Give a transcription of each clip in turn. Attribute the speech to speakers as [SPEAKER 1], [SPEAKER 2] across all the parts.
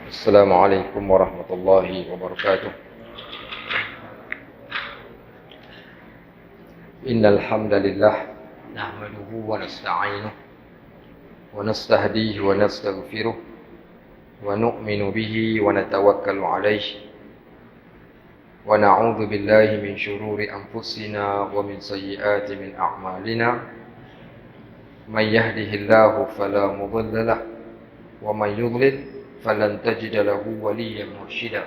[SPEAKER 1] السلام عليكم ورحمة الله وبركاته. إن الحمد لله نحمده ونستعينه ونستهديه ونستغفره ونؤمن به ونتوكل عليه ونعوذ بالله من شرور أنفسنا ومن سيئات من أعمالنا. من يهده الله فلا مضل له ومن يضلل فلن تجد له وليا مرشدا.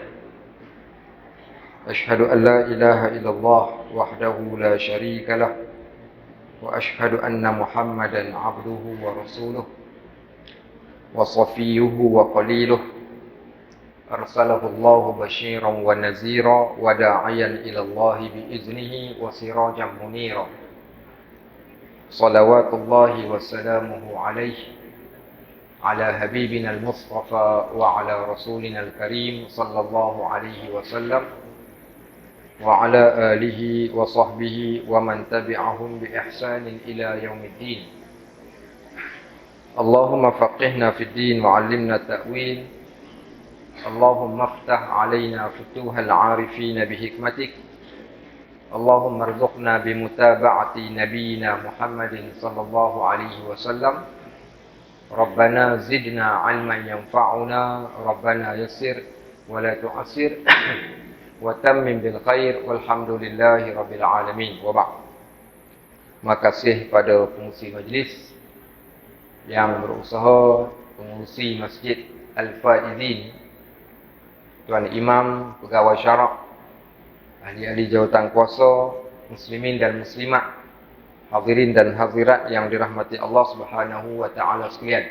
[SPEAKER 1] أشهد أن لا إله إلا الله وحده لا شريك له وأشهد أن محمدا عبده ورسوله وصفيه وقليله أرسله الله بشيرا ونذيرا وداعيا إلى الله بإذنه وسراجا منيرا. صلوات الله وسلامه عليه على حبيبنا المصطفى وعلى رسولنا الكريم صلى الله عليه وسلم وعلى آله وصحبه ومن تبعهم بإحسان إلى يوم الدين. اللهم فقهنا في الدين وعلمنا التأويل. اللهم افتح علينا فتوح العارفين بحكمتك. اللهم ارزقنا بمتابعة نبينا محمد صلى الله عليه وسلم. ربنا زدنا علما ينفعنا. ربنا يسر ولا تعسر وتمم بالخير والحمد لله رب العالمين. وبعد. Terima kasih pada pengurusi majlis yang berusaha, pengurusi Masjid Al-Faizin, Tuan Imam, pegawai syarak, ahli-ahli jawatan kuasa, muslimin dan muslimat, hadirin dan hadirat yang dirahmati Allah Subhanahu wa taala sekalian.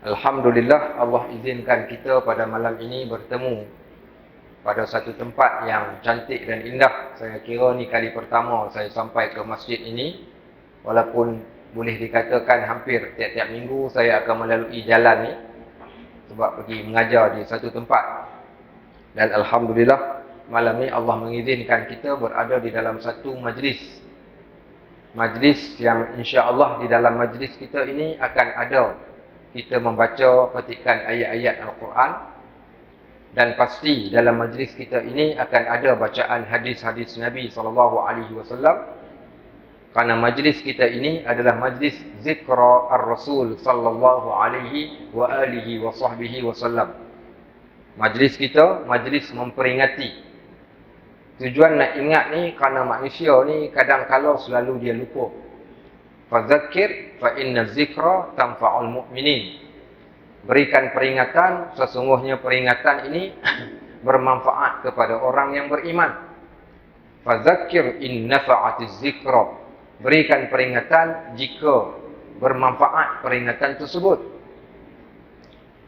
[SPEAKER 1] Alhamdulillah, Allah izinkan kita pada malam ini bertemu pada satu tempat yang cantik dan indah. Saya kira ni kali pertama saya sampai ke masjid ini, walaupun boleh dikatakan hampir tiap-tiap minggu saya akan melalui jalan ni sebab pergi mengajar di satu tempat. Dan alhamdulillah, malam ni Allah mengizinkan kita berada di dalam satu majlis. Majlis yang insya-Allah di dalam majlis kita ini akan ada kita membaca petikan ayat-ayat Al-Quran, dan pasti dalam majlis kita ini akan ada bacaan hadis-hadis Nabi SAW. Kerana majlis kita ini adalah majlis zikra ar-Rasul sallallahu alaihi wa alihi wa sahbihi wasallam. Majlis kita majlis memperingati. Tujuan nak ingat ni kerana manusia ni kadang-kala selalu dia lupa. Fadzakir fa inna zikra tanfa'ul mu'minin. Berikan peringatan, sesungguhnya peringatan ini bermanfaat kepada orang yang beriman. Fadzakir in nafa'atiz zikra. Berikan peringatan jika bermanfaat peringatan tersebut.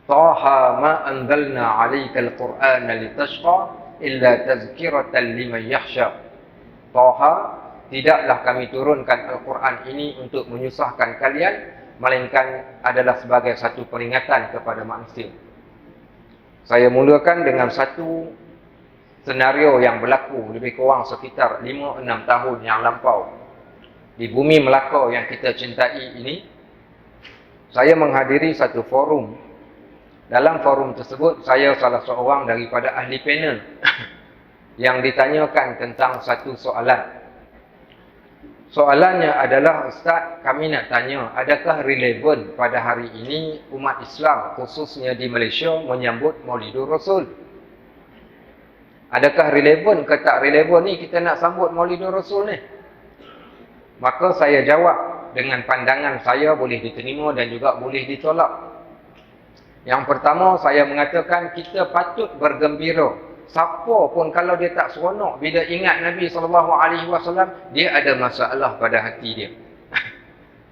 [SPEAKER 1] Taha ma anzalna 'alaikal qur'ana litashqa illa tazkiratan liman yakhsha. Taha, tidaklah kami turunkan Al-Quran ini untuk menyusahkan kalian, melainkan adalah sebagai satu peringatan kepada manusia. Saya mulakan dengan satu senario yang berlaku lebih kurang sekitar 5-6 tahun yang lampau. Di bumi Melaka yang kita cintai ini, saya menghadiri satu forum. Dalam forum tersebut, saya salah seorang daripada ahli panel yang ditanyakan tentang satu soalan. Soalannya adalah, Ustaz, kami nak tanya, adakah relevan pada hari ini umat Islam, khususnya di Malaysia, menyambut Maulidur Rasul? Adakah relevan ke tak relevan ni kita nak sambut Maulidur Rasul ni? Maka saya jawab dengan pandangan saya boleh diterima dan juga boleh ditolak. Yang pertama, saya mengatakan kita patut bergembira. Siapa pun kalau dia tak seronok bila ingat Nabi SAW, dia ada masalah pada hati dia.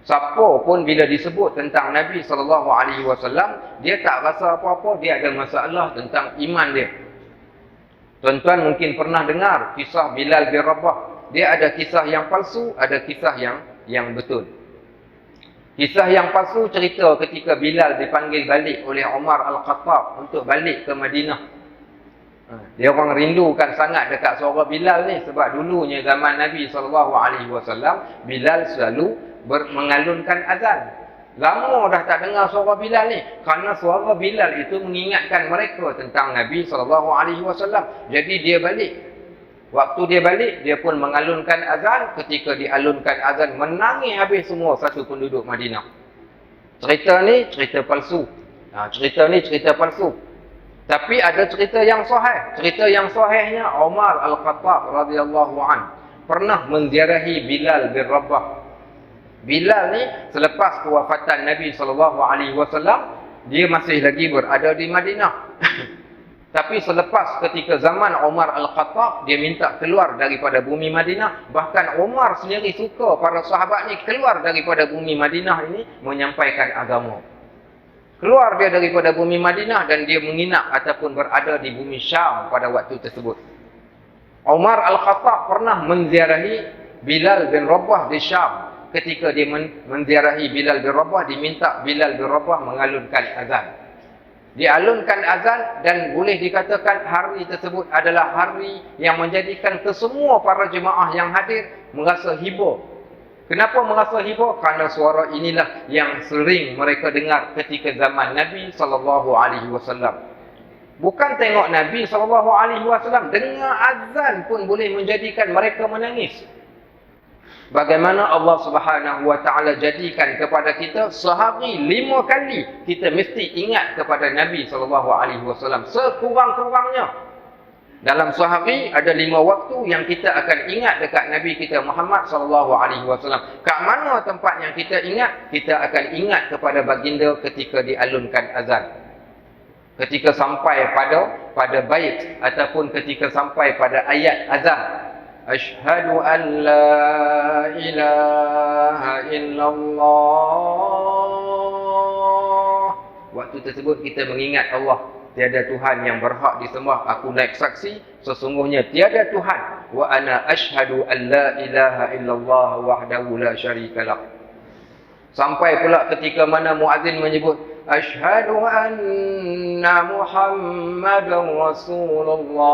[SPEAKER 1] Siapa pun bila disebut tentang Nabi SAW, dia tak rasa apa-apa, dia ada masalah tentang iman dia. Tuan-tuan mungkin pernah dengar kisah Bilal bin Rabah. Dia ada kisah yang palsu, ada kisah yang betul. Kisah yang palsu cerita ketika Bilal dipanggil balik oleh Umar Al-Khattab untuk balik ke Madinah. Dia orang rindukan sangat dekat suara Bilal ni, sebab dulunya zaman Nabi SAW, Bilal selalu mengalunkan azan. Lama dah tak dengar suara Bilal ni. Kerana suara Bilal itu mengingatkan mereka tentang Nabi SAW. Jadi dia balik. Waktu dia balik, dia pun mengalunkan azan. Ketika dialunkan azan, menangis habis semua satu penduduk Madinah. Cerita ni cerita palsu. Cerita ni cerita palsu. Tapi ada cerita yang sahih. Cerita yang sahihnya, Umar Al-Khattab radhiyallahu an pernah menziarahi Bilal bin Rabah. Bilal ni selepas kewafatan Nabi SAW, dia masih lagi berada di Madinah. Tapi selepas ketika zaman Umar Al-Khattab, dia minta keluar daripada bumi Madinah. Bahkan Umar sendiri suka para sahabat ni keluar daripada bumi Madinah ini menyampaikan agama. Keluar dia daripada bumi Madinah dan dia menginap ataupun berada di bumi Syam pada waktu tersebut. Umar Al-Khattab pernah menziarahi Bilal bin Rabah di Syam. Ketika dia menziarahi Bilal bin Rabah, diminta Bilal bin Rabah mengalunkan azan. Dialunkan azan dan boleh dikatakan hari tersebut adalah hari yang menjadikan kesemua para jemaah yang hadir merasa hibur. Kenapa merasa hibur? Kerana suara inilah yang sering mereka dengar ketika zaman Nabi SAW. Bukan tengok Nabi SAW, dengar azan pun boleh menjadikan mereka menangis. Bagaimana Allah Subhanahu wa taala jadikan kepada kita sehari 5 kali kita mesti ingat kepada Nabi SAW sekurang-kurangnya. Dalam sehari ada 5 waktu yang kita akan ingat dekat Nabi kita Muhammad SAW. Kat mana tempat yang kita ingat? Kita akan ingat kepada baginda ketika dialunkan azan. Ketika sampai pada bait ataupun ketika sampai pada ayat azan. Asyhadu an la ilaha illallah. Waktu tersebut kita mengingat Allah. Tiada Tuhan yang berhak disembah. Aku naik saksi. Sesungguhnya tiada Tuhan. Wa ana asyhadu an la ilaha illallah wahdahu la syarikalah. Sampai pula ketika mana muazzin menyebut asyhadu anna Muhammadan Rasulullah.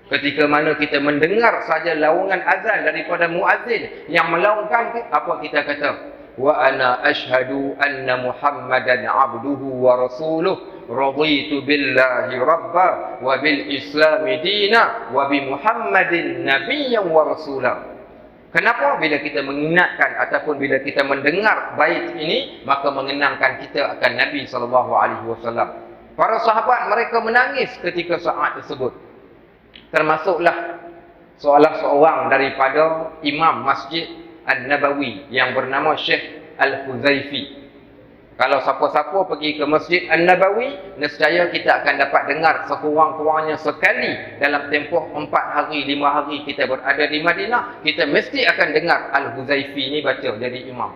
[SPEAKER 1] Ketika mana kita mendengar saja laungan azan daripada muazzin yang melaungkan, apa kita kata? Wa ana asyhadu anna Muhammadan abduhu wa rasuluh raditu billahi rabba wa bil islami dina wa bi Muhammadin nabiyyan wa rasulah. Kenapa? Bila kita mengingatkan ataupun bila kita mendengar bait ini, maka mengenangkan kita akan Nabi SAW. Para sahabat mereka menangis ketika saat tersebut. Termasuklah salah seorang daripada imam Masjid An-Nabawi yang bernama Syekh Al-Huzaifi. Kalau siapa-siapa pergi ke Masjid An-Nabawi, nescaya kita akan dapat dengar sekurang-kurangnya sekali dalam tempoh 4 hari, 5 hari kita berada di Madinah, kita mesti akan dengar Al-Huzaifi ni baca jadi imam.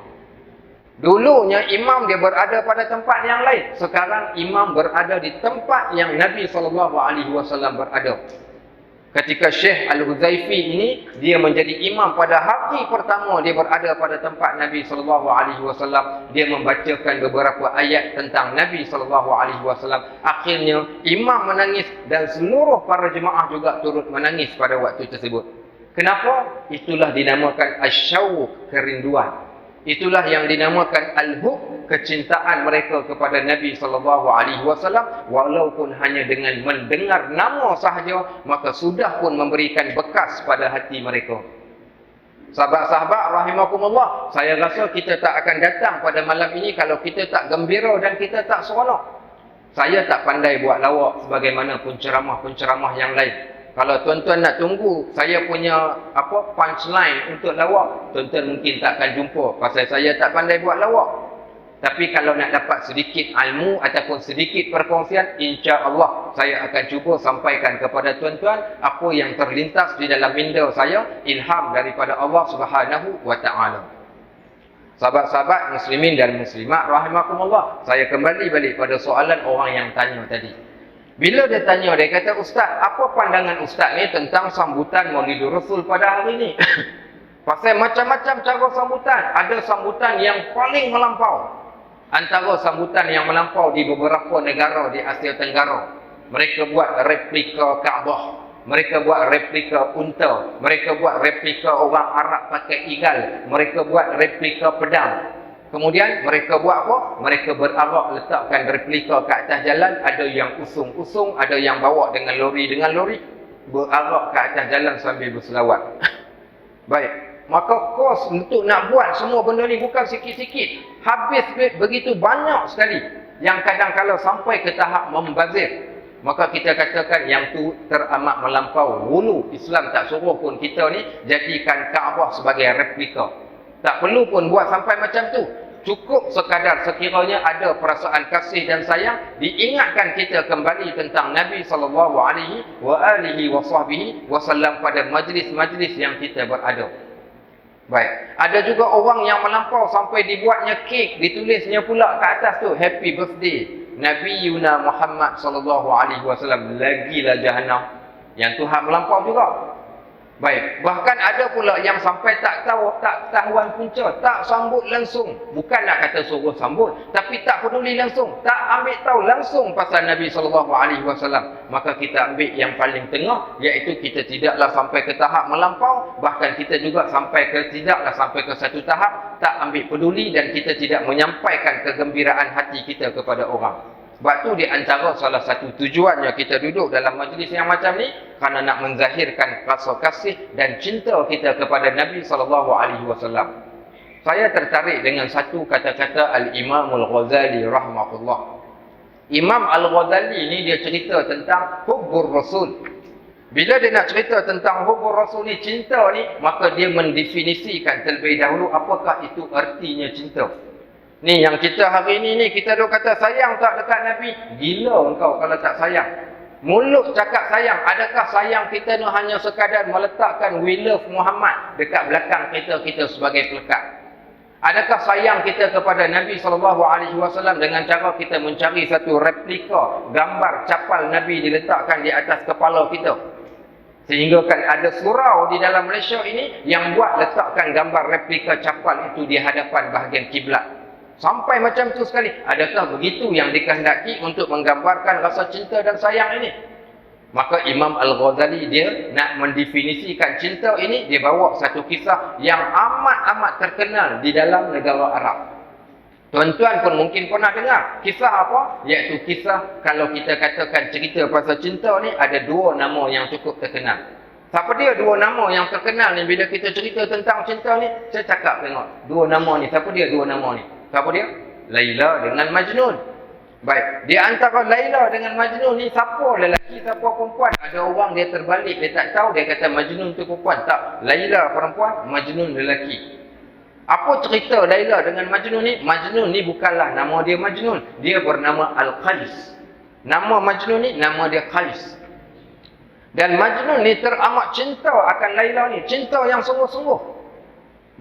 [SPEAKER 1] Dulunya imam dia berada pada tempat yang lain. Sekarang imam berada di tempat yang Nabi SAW berada. Ketika Syekh Al-Huzaifi ini, dia menjadi imam pada hari pertama dia berada pada tempat Nabi SAW. Dia membacakan beberapa ayat tentang Nabi SAW. Akhirnya imam menangis dan seluruh para jemaah juga turut menangis pada waktu tersebut. Kenapa? Itulah dinamakan asyauq, kerinduan. Itulah yang dinamakan al-hub, kecintaan mereka kepada Nabi SAW. Walaupun hanya dengan mendengar nama sahaja, maka sudah pun memberikan bekas pada hati mereka. Sahabat-sahabat rahimakumullah, saya rasa kita tak akan datang pada malam ini kalau kita tak gembira dan kita tak seronok. Saya tak pandai buat lawak sebagaimana penceramah-penceramah yang lain. Kalau tuan-tuan nak tunggu saya punya punchline untuk lawak, tuan-tuan mungkin tak akan jumpa pasal saya tak pandai buat lawak. Tapi kalau nak dapat sedikit ilmu ataupun sedikit perkongsian, insya-Allah saya akan cuba sampaikan kepada tuan-tuan apa yang terlintas di dalam minda saya, ilham daripada Allah Subhanahu wa taala. Sahabat-sahabat muslimin dan muslimat rahimakumullah, saya kembali balik pada soalan orang yang tanya tadi. Bila dia tanya, dia kata, Ustaz, apa pandangan Ustaz ni tentang sambutan Maulidur Rasul pada hari ni? Pasal macam-macam cara sambutan. Ada sambutan yang paling melampau. Antara sambutan yang melampau di beberapa negara di Asia Tenggara. Mereka buat replika Kaabah. Mereka buat replika unta. Mereka buat replika orang Arab pakai igal. Mereka buat replika pedang. Kemudian mereka buat apa? Mereka berarak letakkan replika ke atas jalan. Ada yang usung-usung, ada yang bawa dengan lori. Berarak ke atas jalan sambil berselawat. Baik. Maka kos untuk nak buat semua benda ni bukan sikit-sikit. Habis duit begitu banyak sekali. Yang kadang-kadang sampai ke tahap membazir. Maka kita katakan yang tu teramat melampau. Wulu Islam tak suruh pun kita ni jadikan Kaabah sebagai replika. Tak perlu pun buat sampai macam tu. Cukup sekadar sekiranya ada perasaan kasih dan sayang, diingatkan kita kembali tentang Nabi SAW pada majlis-majlis yang kita berada. Baik. Ada juga orang yang melampau sampai dibuatnya kek, ditulisnya pula ke atas tu happy birthday Nabi Yuna Muhammad SAW. Lagilah jahanam. Yang Tuhan melampau juga. Baik, bahkan ada pula yang sampai tak tahuan punca, tak sambut langsung. Bukan nak kata suruh sambut, tapi tak peduli langsung, tak ambil tahu langsung pasal Nabi SAW. Maka kita ambil yang paling tengah, iaitu kita tidaklah sampai ke tahap melampau, bahkan kita juga tidaklah sampai ke satu tahap tak ambil peduli dan kita tidak menyampaikan kegembiraan hati kita kepada orang. Sebab tu di antara salah satu tujuannya kita duduk dalam majlis yang macam ni, kerana nak menzahirkan rasa kasih dan cinta kita kepada Nabi SAW. Saya tertarik dengan satu kata-kata Al-Imam Al-Ghazali rahmatullah. Imam Al-Ghazali ni dia cerita tentang hubbur Rasul. Bila dia nak cerita tentang hubbur Rasul ni, cinta ni, maka dia mendefinisikan terlebih dahulu apakah itu artinya cinta. Ni yang kita hari ni kita duk kata sayang tak dekat Nabi. Gila engkau kalau tak sayang. Mulut cakap sayang. Adakah sayang kita ni hanya sekadar meletakkan we love Muhammad dekat belakang kita sebagai pelekat? Adakah sayang kita kepada Nabi SAW dengan cara kita mencari satu replika gambar capal Nabi diletakkan di atas kepala kita? Sehingga kan ada surau di dalam Malaysia ini yang buat letakkan gambar replika capal itu di hadapan bahagian kiblat. Sampai macam tu sekali. Adakah begitu yang dikehendaki untuk menggambarkan rasa cinta dan sayang ini? Maka Imam Al-Ghazali dia nak mendefinisikan cinta ini, dia bawa satu kisah yang amat-amat terkenal di dalam negara Arab. Tuan-tuan pun mungkin pernah dengar. Kisah apa? Iaitu kisah, kalau kita katakan cerita pasal cinta ni, ada dua nama yang cukup terkenal. Siapa dia dua nama yang terkenal ni? Bila kita cerita tentang cinta ni, saya cakap tengok. Dua nama ni. Siapa dia dua nama ni? Siapa dia? Laila dengan Majnun. Baik. Di antara Laila dengan Majnun ni, siapa lelaki, siapa perempuan? Ada orang dia terbalik, dia tak tahu, dia kata Majnun tu perempuan. Tak. Laila perempuan, Majnun lelaki. Apa cerita Laila dengan Majnun ni? Majnun ni bukanlah nama dia Majnun. Dia bernama Al-Qais. Nama Majnun ni, nama dia Qais. Dan Majnun ni teramat cinta akan Laila ni. Cinta yang sungguh-sungguh.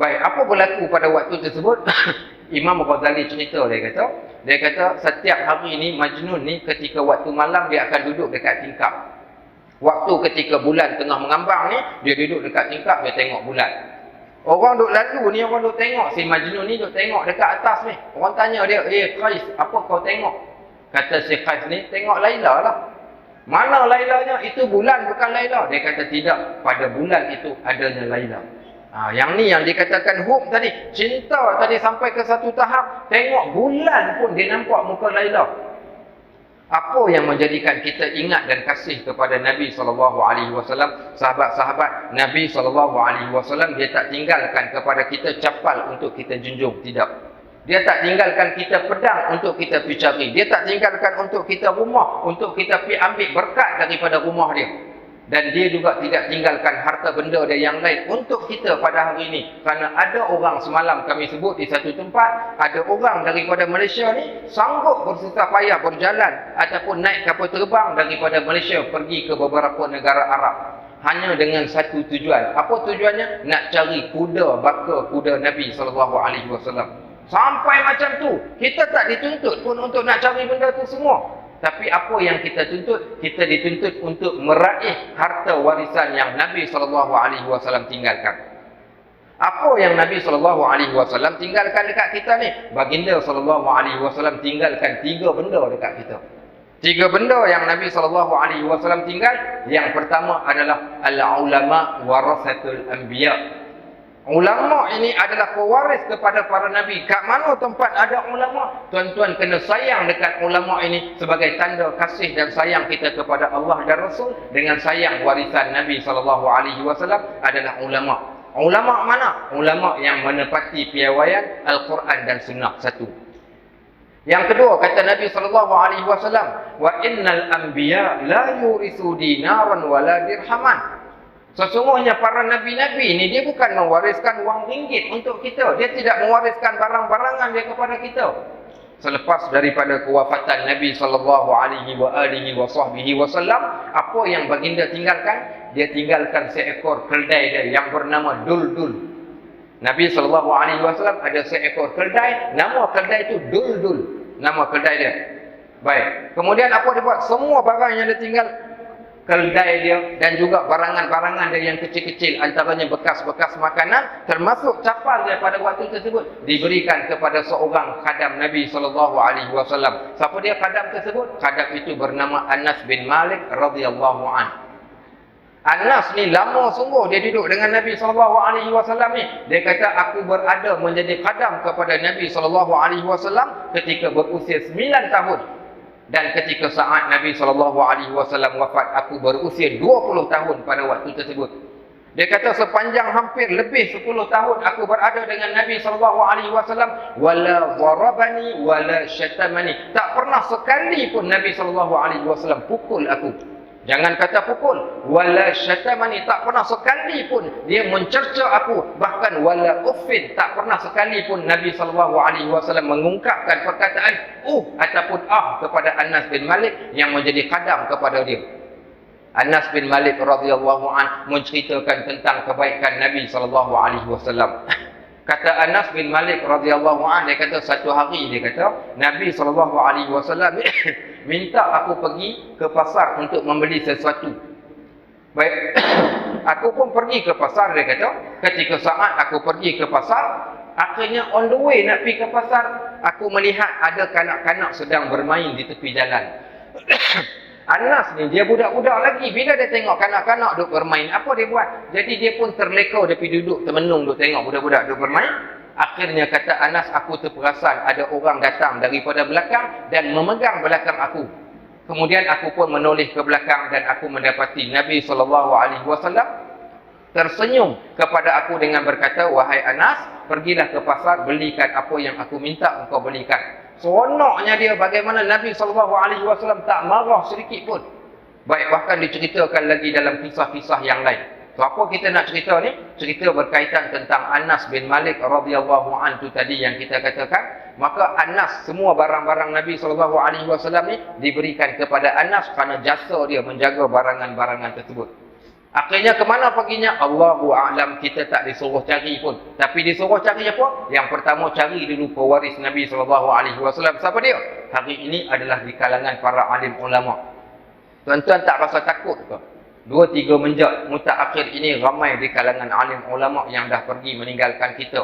[SPEAKER 1] Baik. Apa berlaku pada waktu tersebut? Imam Ghazali cerita, dia kata setiap hari ni Majnun ni ketika waktu malam dia akan duduk dekat tingkap. Waktu ketika bulan tengah mengambang ni, dia duduk dekat tingkap, dia tengok bulan. Orang duk lalu ni, orang duk tengok si Majnun ni duk tengok dekat atas ni. Orang tanya dia, Qais, apa kau tengok? Kata si Qais ni, tengok Laila lah. Mana Lailanya? Itu bulan bukan Laila. Dia kata tidak, pada bulan itu adanya Laila. Yang ni yang dikatakan hub tadi. Cinta tadi sampai ke satu tahap, tengok bulan pun dia nampak muka Laila. Apa yang menjadikan kita ingat dan kasih kepada Nabi SAW? Sahabat-sahabat Nabi SAW, dia tak tinggalkan kepada kita capal untuk kita junjung. Tidak. Dia tak tinggalkan kita pedang untuk kita pergi cari. Dia tak tinggalkan untuk kita rumah, untuk kita pergi ambil berkat daripada rumah dia. Dan dia juga tidak tinggalkan harta benda dia yang lain untuk kita pada hari ini. Kerana ada orang semalam kami sebut di satu tempat, ada orang daripada Malaysia ni sanggup bersusah payah berjalan ataupun naik kapal terbang daripada Malaysia pergi ke beberapa negara Arab. Hanya dengan satu tujuan. Apa tujuannya? Nak cari kuda baka kuda Nabi SAW. Sampai macam tu. Kita tak dituntut pun untuk nak cari benda tu semua. Tapi apa yang kita tuntut? Kita dituntut untuk meraih harta warisan yang Nabi SAW tinggalkan. Apa yang Nabi SAW tinggalkan dekat kita ni? Baginda SAW tinggalkan 3 benda dekat kita. Tiga benda yang Nabi SAW tinggal. Yang pertama adalah al-ulama warasatul anbiya. Ulama ini adalah pewaris kepada para nabi. Kat mana tempat ada ulama, tuan-tuan kena sayang dekat ulama ini sebagai tanda kasih dan sayang kita kepada Allah dan Rasul. Dengan sayang warisan Nabi SAW adalah ulama. Ulama mana? Ulama yang menepati piawaian Al-Quran dan Sunnah. Satu. Yang kedua, kata Nabi SAW, wa innal anbiya la yurisu dinaran wala dirhaman. Sesungguhnya para nabi-nabi ini dia bukan mewariskan wang ringgit untuk kita. Dia tidak mewariskan barang-barangan dia kepada kita. Selepas daripada kewafatan Nabi SAW, apa yang baginda tinggalkan? Dia tinggalkan seekor keldai dia yang bernama Duldul. Nabi SAW ada seekor keldai, nama keldai itu Duldul. Nama keldai dia. Baik. Kemudian apa dia buat? Semua barang yang dia tinggal, keldai dia dan juga barangan-barangan dia yang kecil-kecil, antaranya bekas-bekas makanan, termasuk capal dia pada waktu tersebut, diberikan kepada seorang khadam Nabi SAW. Siapa dia khadam tersebut? Khadam itu bernama Anas bin Malik radhiyallahu anhu. Anas ni lama sungguh dia duduk dengan Nabi SAW ni. Dia kata, aku berada menjadi khadam kepada Nabi SAW ketika berusia 9 tahun. Dan ketika saat Nabi SAW wafat, aku berusia 20 tahun pada waktu tersebut. Dia kata sepanjang hampir lebih 10 tahun aku berada dengan Nabi SAW. Wala dharabani wala syatamani. Tak pernah sekali pun Nabi SAW pukul aku. Jangan kata pukul. Wala syatamani. Tak pernah sekali pun dia mencerca aku. Bahkan wala uffin. Tak pernah sekali pun Nabi SAW mengungkapkan perkataan ataupun kepada Anas bin Malik yang menjadi khadam kepada dia. Anas bin Malik radhiyallahu anhu menceritakan tentang kebaikan Nabi SAW. Kata Anas bin Malik radhiyallahu anhu, dia kata satu hari dia kata Nabi SAW minta aku pergi ke pasar untuk membeli sesuatu. Baik. Aku pun pergi ke pasar, dia kata. Ketika saat aku pergi ke pasar, akhirnya on the way nak pergi ke pasar, aku melihat ada kanak-kanak sedang bermain di tepi jalan. Anas ni dia budak-budak lagi. Bila dia tengok kanak-kanak duk bermain, apa dia buat? Jadi dia pun terlekau, dia pergi duduk termenung duk tengok budak-budak duk bermain. Akhirnya kata Anas, aku terperasan ada orang datang daripada belakang dan memegang belakang aku. Kemudian aku pun menoleh ke belakang dan aku mendapati Nabi SAW tersenyum kepada aku dengan berkata, wahai Anas, pergilah ke pasar, belikan apa yang aku minta engkau belikan. Seronoknya dia bagaimana Nabi SAW tak marah sedikit pun. Baik, bahkan diceritakan lagi dalam kisah-kisah yang lain. So, apa kita nak cerita ni? Cerita berkaitan tentang Anas bin Malik radhiyallahu anhu tadi yang kita katakan. Maka Anas, semua barang-barang Nabi SAW ni diberikan kepada Anas kerana jasa dia menjaga barangan-barangan tersebut. Akhirnya ke mana perginya? Allahu a'lam, kita tak disuruh cari pun. Tapi disuruh cari apa? Yang pertama, cari dulu pewaris Nabi SAW. Siapa dia? Hari ini adalah di kalangan para alim ulama. Tuan-tuan tak rasa takut ke? 2-3 menjak mutakhir ini ramai di kalangan alim ulama yang dah pergi meninggalkan kita.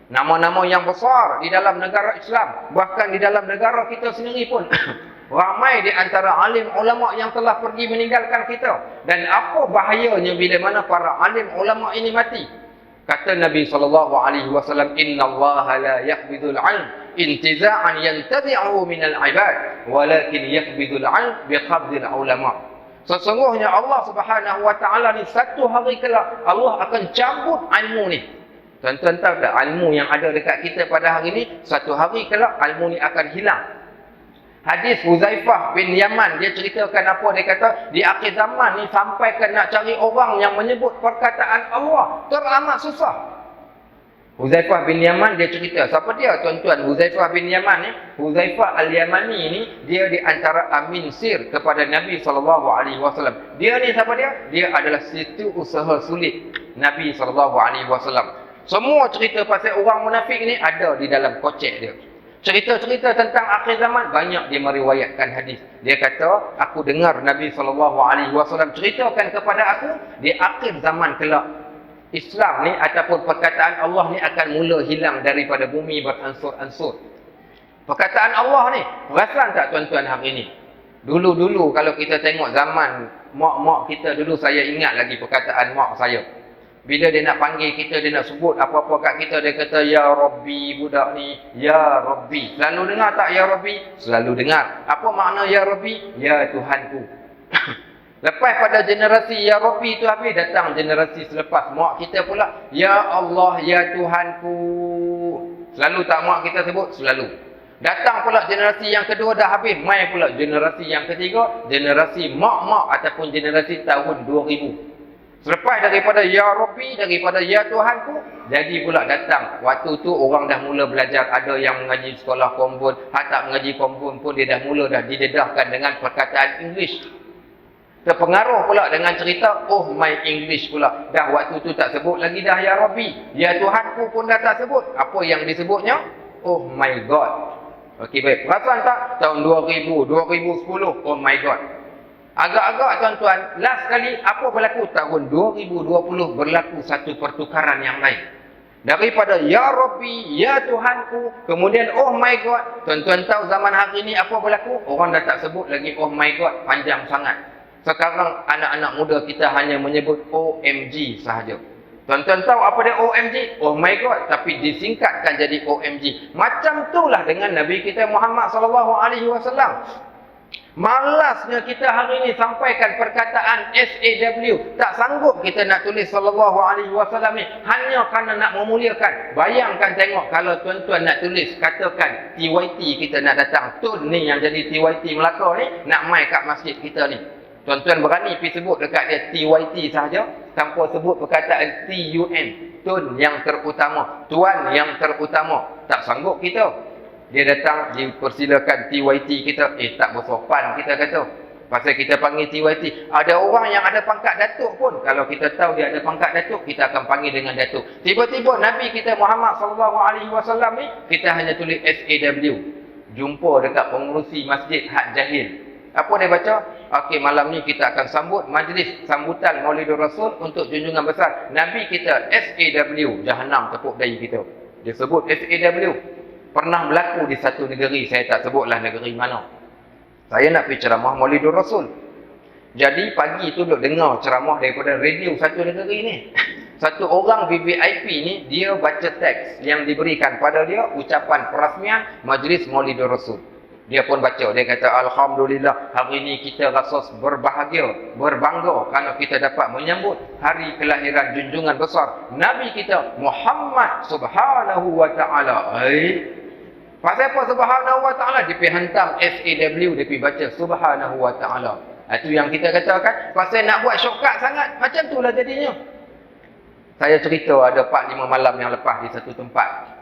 [SPEAKER 1] Nama-nama yang besar di dalam negara Islam, bahkan di dalam negara kita sendiri pun ramai di antara alim ulama yang telah pergi meninggalkan kita. Dan apa bahayanya bila mana para alim ulama ini mati? Kata Nabi SAW, Inna Allah la yakbidul ilm intiza'an yantazi'u minal ibad, walakin yakbidul ilm biqabdil ulama. Sesungguhnya Allah Subhanahu wa taala ni satu hari kelak Allah akan cabut ilmu ni. Tuan-tuan tahu tak, ilmu yang ada dekat kita pada hari ni, satu hari kelak ilmu ni akan hilang. Hadis Huzaifah bin Yaman, dia ceritakan apa? Dia kata, di akhir zaman ni sampai ke nak cari orang yang menyebut perkataan Allah teramat susah. Huzaifah bin Yaman dia cerita. Siapa dia tuan-tuan? Huzaifah bin Yaman ni, Huzaifah al-Yamani ni, dia di antara amin sir kepada Nabi SAW. Dia ni siapa dia? Dia adalah situ usaha sulit Nabi SAW. Semua cerita pasal orang munafik ni ada di dalam kocek dia. Cerita-cerita tentang akhir zaman banyak dia meriwayatkan hadis. Dia kata, aku dengar Nabi SAW ceritakan kepada aku, di akhir zaman kelak Islam ni ataupun perkataan Allah ni akan mula hilang daripada bumi beransur-ansur. Perkataan Allah ni, perasan tak tuan-tuan hari ni? Dulu-dulu kalau kita tengok zaman mak-mak kita dulu, saya ingat lagi perkataan mak saya. Bila dia nak panggil kita, dia nak sebut apa-apa kat kita, dia kata, Ya Rabbi, budak ni, Ya Rabbi. Selalu dengar tak Ya Rabbi? Selalu dengar. Apa makna Ya Rabbi? Ya Tuhanku. Lepas pada generasi Ya Rabbi itu habis, datang generasi selepas mak kita pula, Ya Allah, Ya Tuhanku. Selalu tak mak kita sebut? Selalu. Datang pula generasi yang kedua dah habis, mai pula generasi yang ketiga, generasi mak-mak ataupun generasi tahun 2000. Selepas daripada Ya Rabbi, daripada Ya Tuhanku, jadi pula datang. Waktu tu orang dah mula belajar. Ada yang mengaji sekolah konvent, tak mengaji konvent pun dia dah mula dah didedahkan dengan perkataan English. Terpengaruh pula dengan cerita, oh my English pula. Dah waktu tu tak sebut lagi dah Ya Rabbi. Ya Tuhanku pun dah tak sebut. Apa yang disebutnya? Oh my God. Okey, baik. Perasan tak? Tahun 2000, 2010, oh my God. Agak-agak tuan-tuan, last kali apa berlaku? Tahun 2020 berlaku satu pertukaran yang lain. Daripada Ya Rabbi, Ya Tuhanku, kemudian oh my God. Tuan-tuan tahu zaman hari ini apa berlaku? Orang dah tak sebut lagi oh my God, panjang sangat. Sekarang anak-anak muda kita hanya menyebut OMG sahaja. Tuan-tuan tahu apa dia OMG? Oh my God, tapi disingkatkan jadi OMG. Macam itulah dengan Nabi kita Muhammad SAW. Malasnya kita hari ini sampaikan perkataan SAW. Tak sanggup kita nak tulis sallallahu alaihi wasallam ni hanya kerana nak memuliakan. Bayangkan tengok kalau tuan-tuan nak tulis, katakan TYT kita nak datang. Tun ni yang jadi TYT Melaka ni nak mai kat masjid kita ni. Tuan-tuan berani pergi sebut dekat dia TYT sahaja tanpa sebut perkataan TUN. Tun yang terutama, tuan yang terutama. Tak sanggup kita. Dia datang, dipersilakan TYT kita. Tak bersopan kita kata. Pasal kita panggil TYT. Ada orang yang ada pangkat datuk pun. Kalau kita tahu dia ada pangkat datuk, kita akan panggil dengan datuk. Tiba-tiba Nabi kita Muhammad SAW ni, kita hanya tulis SAW. Jumpa dekat pengurusi masjid Hak Jahil. Apa dia baca? Okey, malam ni kita akan sambut majlis sambutan Maulidur Rasul untuk junjungan besar Nabi kita SAW. Jahanam tepuk dahi kita. Dia sebut SAW. Pernah berlaku di satu negeri, saya tak sebutlah negeri mana. Saya nak pergi ceramah Maulidur Rasul. Jadi pagi tu duduk dengar ceramah daripada radio satu negeri ni. Satu orang VVIP ni, dia baca teks yang diberikan pada dia, ucapan perasmian Majlis Maulidur Rasul. Dia pun baca, dia kata, Alhamdulillah, hari ini kita rasa berbahagia, berbangga kerana kita dapat menyambut hari kelahiran junjungan besar Nabi kita Muhammad Subhanahu wa ta'ala. Pasal apa Subhanahu wa ta'ala? Dia pergi hantam SAW, dia pergi baca Subhanahu wa ta'ala. Itu yang kita katakan, pasal nak buat shortcut sangat, macam itulah jadinya. Saya cerita ada 4-5 malam yang lepas di satu tempat.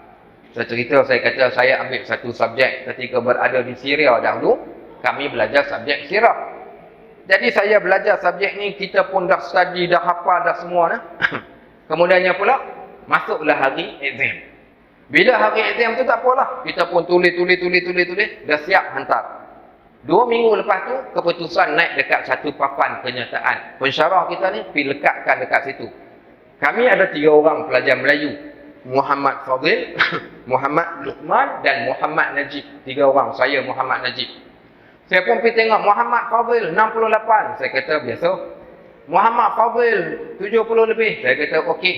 [SPEAKER 1] Saya cerita, saya kata saya ambil satu subjek ketika berada di Syria dahulu. Kami belajar subjek sirah. Jadi saya belajar subjek ni, kita pun dah study, dah hafal, dah semua dah. Kemudiannya pula, masuklah hari exam. Bila hari exam tu tak apalah. Kita pun tulis. Dah siap hantar. 2 minggu lepas tu, keputusan naik dekat satu papan kenyataan. Pensyarah kita ni, pergi lekatkan dekat situ. Kami ada 3 orang pelajar Melayu. Muhammad Fadil, Muhammad Luqman dan Muhammad Najib. 3 orang. Saya Muhammad Najib. Saya pun pergi tengok Muhammad Fadil 68. Saya kata biasa. Muhammad Fadil 70 lebih. Saya kata okey.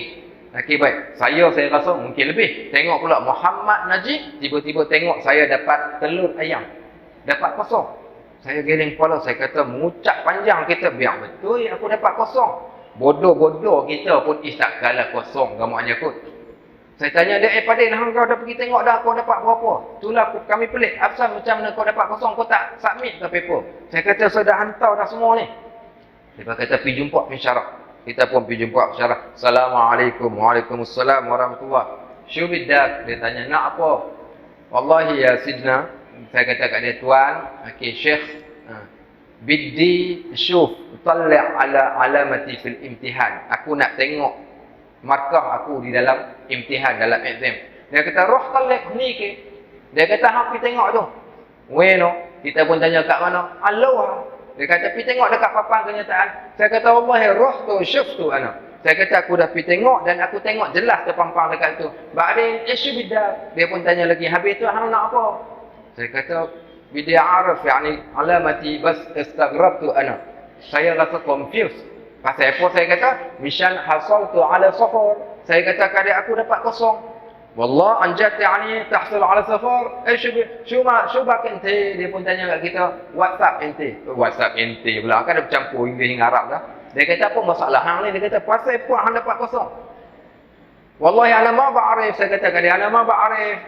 [SPEAKER 1] Okey, baik. Saya rasa mungkin lebih. Tengok pula Muhammad Najib, tiba-tiba tengok saya dapat telur ayam. Dapat kosong. Saya geleng kepala, saya kata mengucap panjang kita, biar betul aku dapat kosong. Bodoh-bodoh kita pun tak kalah kosong gamaknya kot. Saya tanya dia, Padin, kau dah pergi tengok dah kau dapat berapa? Itulah kami pelik. Asal macam mana kau dapat kosong, kau tak submit ke paper? Saya kata saya dah hantar dah semua ni. Dia kata pergi jumpa pensyarah. Kita pun pergi jumpa pensyarah. Assalamualaikum. Waalaikumsalam warahmatullahi. Syubidak. Dia tanya, nak apa? Wallahi ya Sidna. Saya kata kat dia, tuan. Okey, Syekh. Biddi syuf. Talli' ala alamati fil imtihan. Aku nak tengok markah aku di dalam imtihan, dalam exam. Dia kata, roh talib ni ke? Dia kata, pergi tengok tu. Weno? Kita pun tanya kat mana? Allah. Dia kata, pergi tengok dekat papan kenyataan. Saya kata, Allah, roh tu, syuf tu, ana. Saya kata, aku dah pergi tengok dan aku tengok jelas terpampang dekat tu. Ba'din, isyubidak. Dia pun tanya lagi, habis tu, hang nak apa? Saya kata, Bila arif yani alamati bas istaghrabtu ana. Saya rasa confused. Pasal apa saya kata? Mishan hasaltu ala safar. Saya kata kadang aku dapat kosong. Wallah anjat yani tahsil ala safar. Shو bak ente? Dia pun tanya kat kita, WhatsApp ente. WhatsApp ente pula. Kan dia bercampur Inggeris dengan Arab dah. Dia kata apa masalah hang ni? Dia kata pasal apa hang dapat kosong? Wallahi ana ma ba'arif. Saya kata kadang ana ma ba'arif.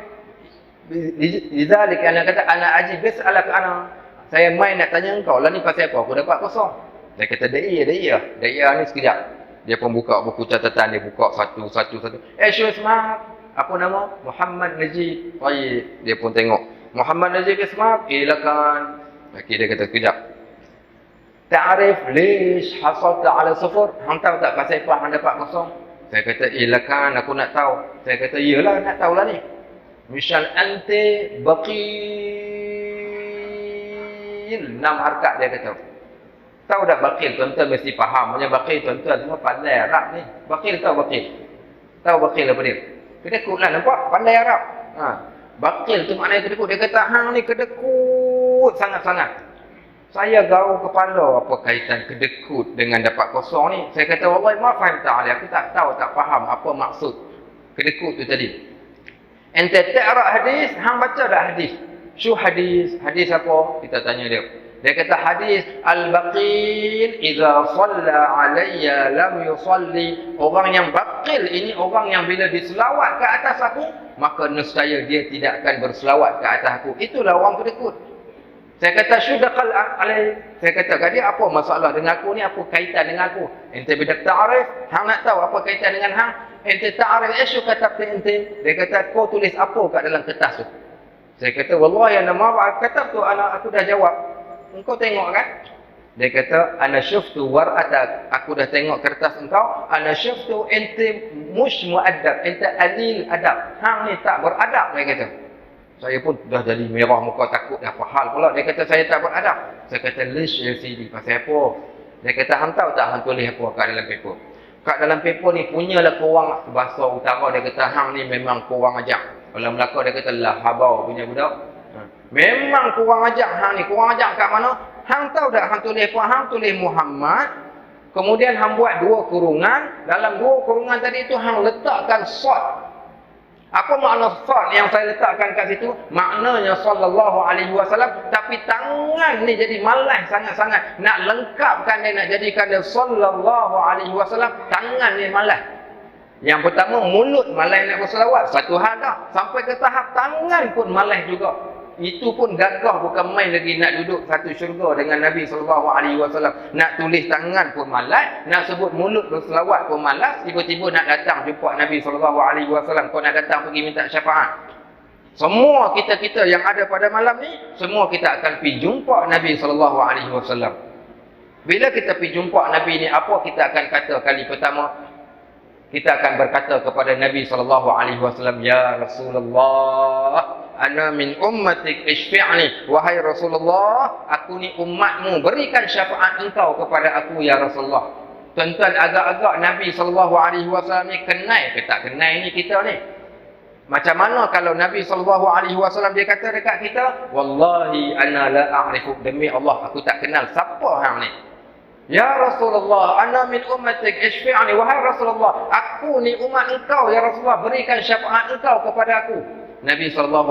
[SPEAKER 1] Lidzalik ana kata ana ajib bis'alak ana. Saya main nak tanya engkau lah ni pasal apa aku dapat kosong. Dia kata dia ni sekejap. Dia pun buka buku catatan, dia buka satu. Syul Ismail, apa nama? Muhammad Najib. Baik, dia pun tengok. Muhammad Najib Ismail, ilakan. Okey, dia kata sekejap. Ta'rif lish hasalta ala safar? Hang tahu tak pasal apa hang dapat kosong? Saya kata ilakan, aku nak tahu. Saya kata iyalah nak tahulah ni. Misal ante baqil 6 harkat dia kata. Tahu dah baqil, tuan-tuan mesti faham. Punya baqil tuan-tuan semua pandai Arab ni. Baqil tahu baqil. Tahu baqil apa dia? Kedekut lah nampak pandai Arab. Baqil tu maknanya kedekut. Dia kata hang ni kedekut sangat-sangat. Saya gaul kepala apa kaitan kedekut dengan dapat kosong ni. Saya kata wallahi ma faham ta'ala. Aku tak tahu, tak faham apa maksud kedekut tu tadi. Ente ta'ra hadis, hang baca dah hadis. Syu hadis? Hadis apa? Kita tanya dia. Dia kata hadis al-baqil idza shalla alayya lam yusalli. Orang yang baqil ini orang yang bila diselawat ke atas aku, maka nescaya dia tidak akan berselawat ke atas aku. Itulah orang kedekut. Saya kata syudaqal alai. Saya kata kat dia apa masalah dengan aku ni, apa kaitan dengan aku? Ente bidak ta'rif, hang nak tahu apa kaitan dengan hang? Ente ta'rif isyu katabta ente. Dia kata kau tulis apa kat dalam kertas tu? Saya kata wallahi ana ma katab tu aku dah jawab. Engkau tengok kan? Dia kata ana syuftu war'atak. Aku dah tengok kertas engkau. Ana syuftu ente mush muaddab, ente alil adab. Hang ni tak beradab, dia kata. Saya pun dah jadi merah muka, takut dah hal pula. Dia kata saya tak beradab. Saya kata lish LCD pasal apa? Dia kata hang tahu tak hang tulis apa kat dalam paper? Kat dalam paper ni punyalah korang bahasa utara. Dia kata hang ni memang korang ajak. Kalau Melaka dia kata lah habau punya budak. Memang korang ajak hang ni. Korang ajak kat mana? Hang tahu tak hang tulis apa? Hang tulis Muhammad. Kemudian hang buat 2 kurungan. Dalam 2 kurungan tadi tu hang letakkan short. Apa makna short yang saya letakkan kat situ? Maknanya sallallahu alaihi wasallam, tapi tangan ni jadi malas sangat-sangat. Nak lengkapkan dia, nak jadikan dia sallallahu alaihi wasallam, tangan ni malas. Yang pertama mulut malas nak berselawat, satu hal dah. Sampai ke tahap tangan pun malas juga. Itu pun gagah, bukan main lagi nak duduk satu syurga dengan Nabi SAW. Nak tulis tangan pun malas, nak sebut mulut berselawat pun malas. Tiba-tiba nak datang jumpa Nabi SAW. Kau nak datang pergi minta syafaat. Semua kita-kita yang ada pada malam ni, semua kita akan pergi jumpa Nabi SAW. Bila kita pergi jumpa Nabi ni, apa kita akan kata kali pertama? Kita akan berkata kepada Nabi SAW, Ya Rasulullah, ana min ummatik isfi'ni. Wahai Rasulullah, aku ni umatmu, berikan syafaat engkau kepada aku ya Rasulullah. Tuan-tuan, agak-agak Nabi SAW ni kenal ke tak kenal ni kita ni? Macam mana kalau Nabi SAW dia kata dekat kita, wallahi ana la a'rifu, demi Allah aku tak kenal siapa hang ni. Ya Rasulullah, ana min ummatik isfi'ni. Wahai Rasulullah, aku ni umat engkau ya Rasulullah, berikan syafaat engkau kepada aku. Nabi SAW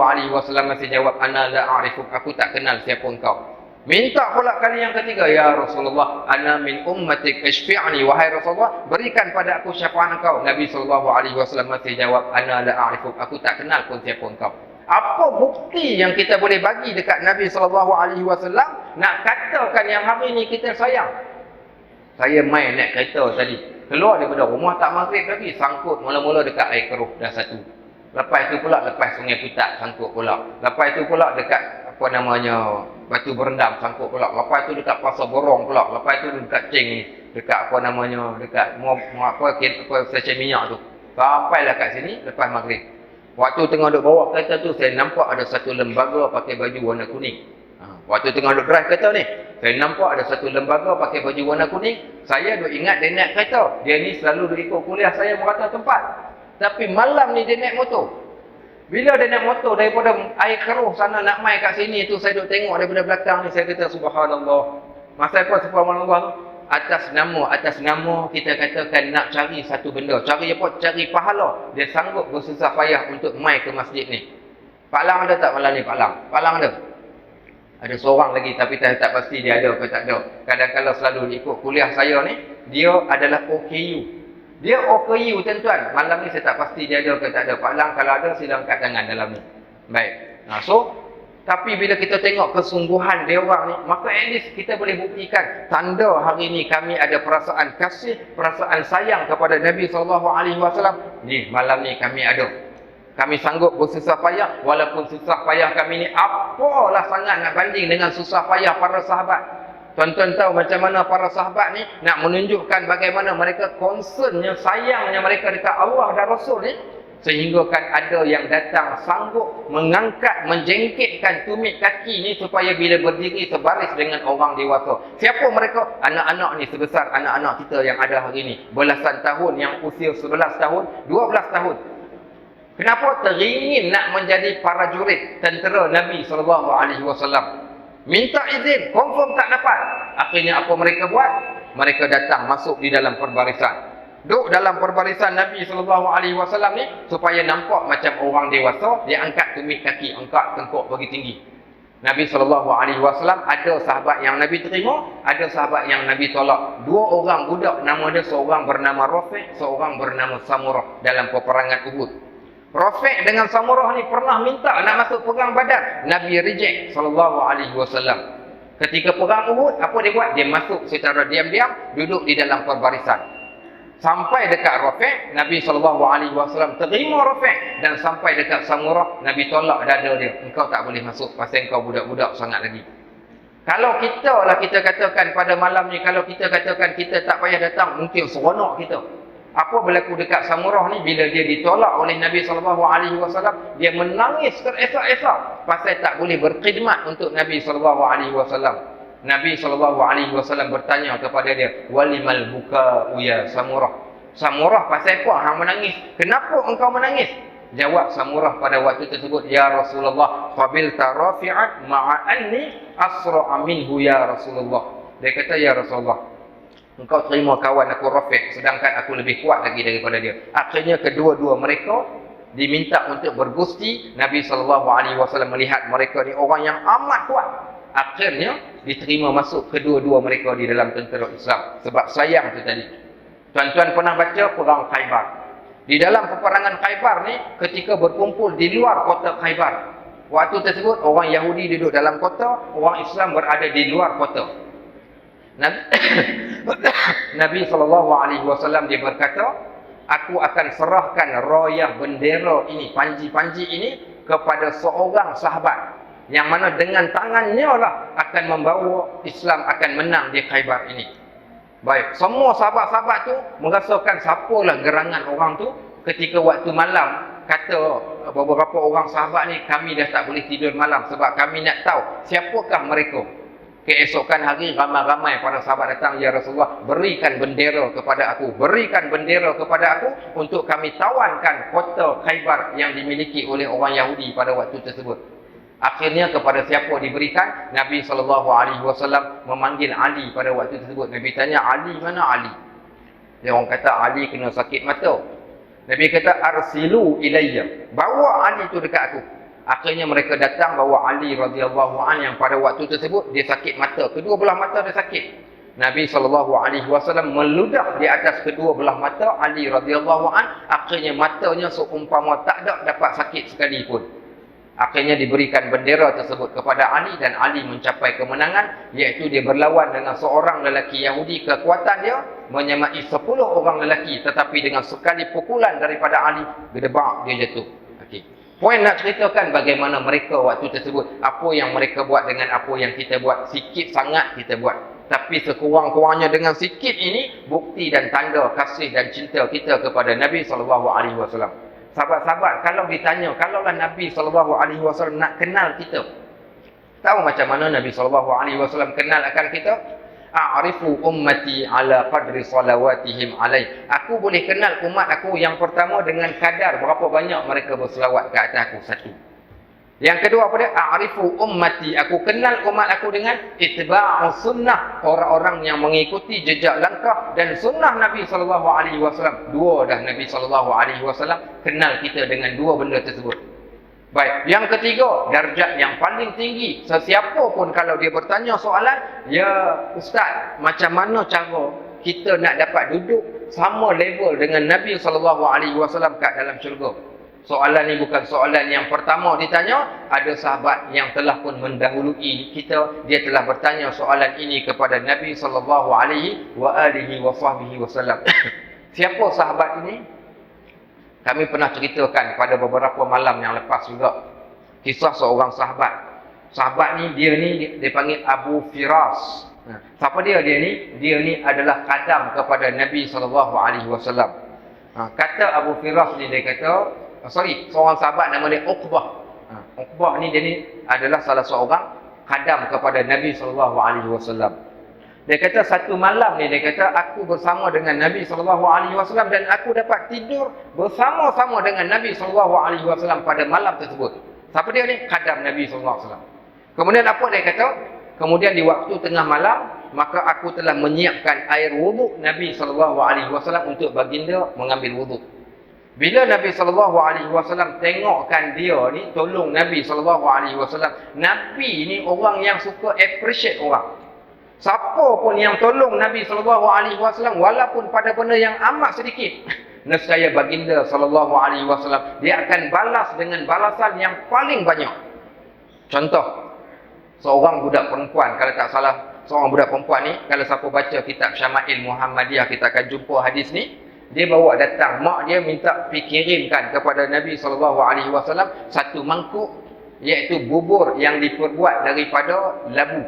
[SPEAKER 1] masih jawab, ana la a'rifuk, aku tak kenal siapa engkau. Minta pula kali yang ketiga, ya Rasulullah, ana min ummatik isfi'ni. Wahai Rasulullah, berikan pada aku syafaat engkau. Nabi SAW masih jawab, ana la a'rifuk, aku tak kenal pun siapa engkau. Apa bukti yang kita boleh bagi dekat Nabi SAW nak katakan yang hari ni kita sayang? Saya main naik kereta tadi, keluar daripada rumah tak maghrib lagi, sangkut mula-mula dekat air keruh dah satu. Lepas itu pula lepas Sungai Putat sangkut pula. Lepas itu pula dekat apa namanya Batu Berendam sangkut pula. Lepas itu dekat Pasar Borong pula. Lepas itu dekat Ceng ni, dekat apa namanya dekat stesen minyak tu. Sampailah kat sini lepas maghrib. Waktu tengah duk bawa kereta tu, saya nampak ada satu lembaga pakai baju warna kuning. Waktu tengah duk drive kereta ni, saya nampak ada satu lembaga pakai baju warna kuning. Saya duk ingat dia naik kereta. Dia ni selalu duk ikut kuliah saya merata tempat. Tapi malam ni dia naik motor. Bila dia naik motor daripada air keruh sana nak mai kat sini tu, saya duk tengok daripada belakang ni, saya kata subhanallah. Masa apa subhanallah tu? Atas nama kita katakan nak cari satu benda. Cari apa? Cari pahala. Dia sanggup bersusah payah untuk mai ke masjid ni. Pak Lang ada tak malam ni Pak Lang? Pak Lang ada? Ada seorang lagi tapi saya tak pasti dia ada ke tak ada. Kadang-kadang selalu ikut kuliah saya ni, dia adalah OKU. Dia OKU tuan-tuan. Malam ni saya tak pasti dia ada ke tak ada. Pak Lang kalau ada sila angkat tangan dalam ni. Baik. So, tapi bila kita tengok kesungguhan dia orang ni, maka at least kita boleh buktikan tanda hari ni kami ada perasaan kasih, perasaan sayang kepada Nabi SAW. Ni malam ni kami ada. Kami sanggup bersusah payah, walaupun susah payah kami ni apalah sangat nak banding dengan susah payah para sahabat. Tuan-tuan tahu macam mana para sahabat ni nak menunjukkan bagaimana mereka concernnya, sayangnya mereka dekat Allah dan Rasul ni, sehingga kan ada yang datang sanggup mengangkat, menjengkitkan tumit kaki ni supaya bila berdiri sebaris dengan orang dewasa. Siapa mereka? Anak-anak ni, sebesar anak-anak kita yang ada hari ni. Belasan tahun, yang usia 11 tahun, 12 tahun. Kenapa teringin nak menjadi para jurid tentera Nabi SAW? Minta izin, confirm tak dapat. Akhirnya apa mereka buat? Mereka datang masuk di dalam perbarisan. Duduk dalam perbarisan Nabi SAW ni supaya nampak macam orang dewasa. Dia angkat tumit kaki, angkat tengkuk bagi tinggi. Nabi SAW ada sahabat yang Nabi terima, ada sahabat yang Nabi tolak. Dua orang budak, nama dia seorang bernama Rafiq, seorang bernama Samurah dalam peperangan Uhud. Rafiq dengan Samurah ni pernah minta nak masuk perang Badar. Nabi reject SAW. Ketika perang Uhud, apa dia buat? Dia masuk secara diam-diam, duduk di dalam perbarisan. Sampai dekat Rafiq, Nabi SAW terima Rafiq. Dan sampai dekat Samurah, Nabi tolak dada dia. Engkau tak boleh masuk, pasal engkau budak-budak sangat lagi. Kalau kita lah kita katakan pada malam ni, kalau kita katakan kita tak payah datang, mungkin seronok kita. Apa berlaku dekat Samurah ni bila dia ditolak oleh Nabi SAW? Dia menangis teresak-esak pasal tak boleh berkhidmat untuk Nabi SAW. Nabi SAW bertanya kepada dia, walimal buka ya Samurah? Samurah, pasal apa hang menangis? Kenapa engkau menangis? Jawab Samurah pada waktu tersebut, ya Rasulullah, qabilta rafi'at ma'anni asra'a minhu ya Rasulullah. Dia kata, ya Rasulullah, engkau terima kawan aku Rafiq, sedangkan aku lebih kuat lagi daripada dia. Akhirnya kedua-dua mereka diminta untuk bergusti. Nabi SAW melihat mereka ni orang yang amat kuat. Akhirnya diterima masuk kedua-dua mereka di dalam tentera Islam. Sebab sayang tu tadi. Tuan-tuan pernah baca perang Khaybar. Di dalam peperangan Khaybar ni, ketika berkumpul di luar kota Khaybar, waktu tersebut orang Yahudi duduk dalam kota, orang Islam berada di luar kota. Nabi SAW dia berkata, aku akan serahkan rayah bendera ini, panji-panji ini kepada seorang sahabat yang mana dengan tangannya lah akan membawa Islam akan menang di Khaybar ini. Baik, semua sahabat-sahabat tu merasakan siapalah gerangan orang tu. Ketika waktu malam, kata beberapa orang sahabat ni, kami dah tak boleh tidur malam sebab kami nak tahu siapakah mereka. Keesokan hari ramai-ramai para sahabat datang, ya Rasulullah, berikan bendera kepada aku, berikan bendera kepada aku untuk kami tawankan kota Khaybar yang dimiliki oleh orang Yahudi pada waktu tersebut. Akhirnya kepada siapa diberikan? Nabi SAW memanggil Ali pada waktu tersebut. Nabi tanya, Ali mana Ali? Dia orang kata Ali kena sakit mata. Nabi kata, arsilu ilayya, bawa Ali tu dekat aku. Akhirnya mereka datang bawa Ali radhiyallahu an yang pada waktu tersebut dia sakit mata, kedua belah mata dia sakit. Nabi SAW meludah di atas kedua belah mata Ali radhiyallahu an, akhirnya matanya seumpama tak ada dapat sakit sekalipun. Akhirnya diberikan bendera tersebut kepada Ali dan Ali mencapai kemenangan, iaitu dia berlawan dengan seorang lelaki Yahudi. Kekuatan dia menyamai 10 orang lelaki, tetapi dengan sekali pukulan daripada Ali, gedebak dia jatuh. Okey. Poin nak ceritakan bagaimana mereka waktu tersebut, apa yang mereka buat dengan apa yang kita buat. Sikit sangat kita buat, tapi sekurang-kurangnya dengan sikit ini bukti dan tanda kasih dan cinta kita kepada Nabi SAW. Sahabat-sahabat, kalau ditanya, kalaulah Nabi SAW nak kenal kita, tahu macam mana Nabi SAW kenal akan kita? a'rifu ummati ala qadri salawatihim alai. Aku boleh kenal umat aku yang pertama dengan kadar berapa banyak mereka berselawat ke atas aku. Satu. Yang kedua apa dia? A'rifu ummati, aku kenal umat aku dengan itba'us sunnah, orang-orang yang mengikuti jejak langkah dan sunnah Nabi sallallahu alaihi wasallam. Dua dah Nabi sallallahu alaihi wasallam kenal kita dengan dua benda tersebut. Baik, yang ketiga, darjat yang paling tinggi. Sesiapa pun kalau dia bertanya soalan, ya ustaz, macam mana cara kita nak dapat duduk sama level dengan Nabi sallallahu alaihi wasallam kat dalam syurga? Soalan ni bukan soalan yang pertama ditanya. Ada sahabat yang telah pun mendahului kita, dia telah bertanya soalan ini kepada Nabi sallallahu alaihi wasallam. Siapa sahabat ini? Kami pernah ceritakan pada beberapa malam yang lepas juga. Kisah seorang sahabat. Sahabat ni dia dipanggil Abu Firas. Siapa dia ni? Dia ni adalah khadam kepada Nabi sallallahu alaihi wasallam. Kata Abu Firas ni, dia kata seorang sahabat nama dia Uqbah. Uqbah ni dia ni adalah salah seorang khadam kepada Nabi sallallahu alaihi wasallam. Dia kata satu malam ni, dia kata aku bersama dengan Nabi sallallahu alaihi wasallam dan aku dapat tidur bersama-sama dengan Nabi sallallahu alaihi wasallam pada malam tersebut. Siapa dia ni? Khadam Nabi sallallahu alaihi wasallam. Kemudian apa dia kata? Kemudian di waktu tengah malam, maka aku telah menyiapkan air wuduk Nabi sallallahu alaihi wasallam untuk baginda mengambil wuduk. Bila Nabi sallallahu alaihi wasallam tengokkan dia ni, tolong Nabi sallallahu alaihi wasallam. Nabi ni orang yang suka appreciate orang. Siapa pun yang tolong Nabi sallallahu alaihi wasallam walaupun pada benda yang amat sedikit, nescaya baginda sallallahu alaihi wasallam dia akan balas dengan balasan yang paling banyak. Contoh, seorang budak perempuan, kalau tak salah, seorang budak perempuan ni, kalau siapa baca kitab Syama'il Muhammadiyah, kita akan jumpa hadis ni. Dia bawa datang, mak dia minta dikirimkan kepada Nabi sallallahu alaihi wasallam satu mangkuk, iaitu bubur yang diperbuat daripada labu.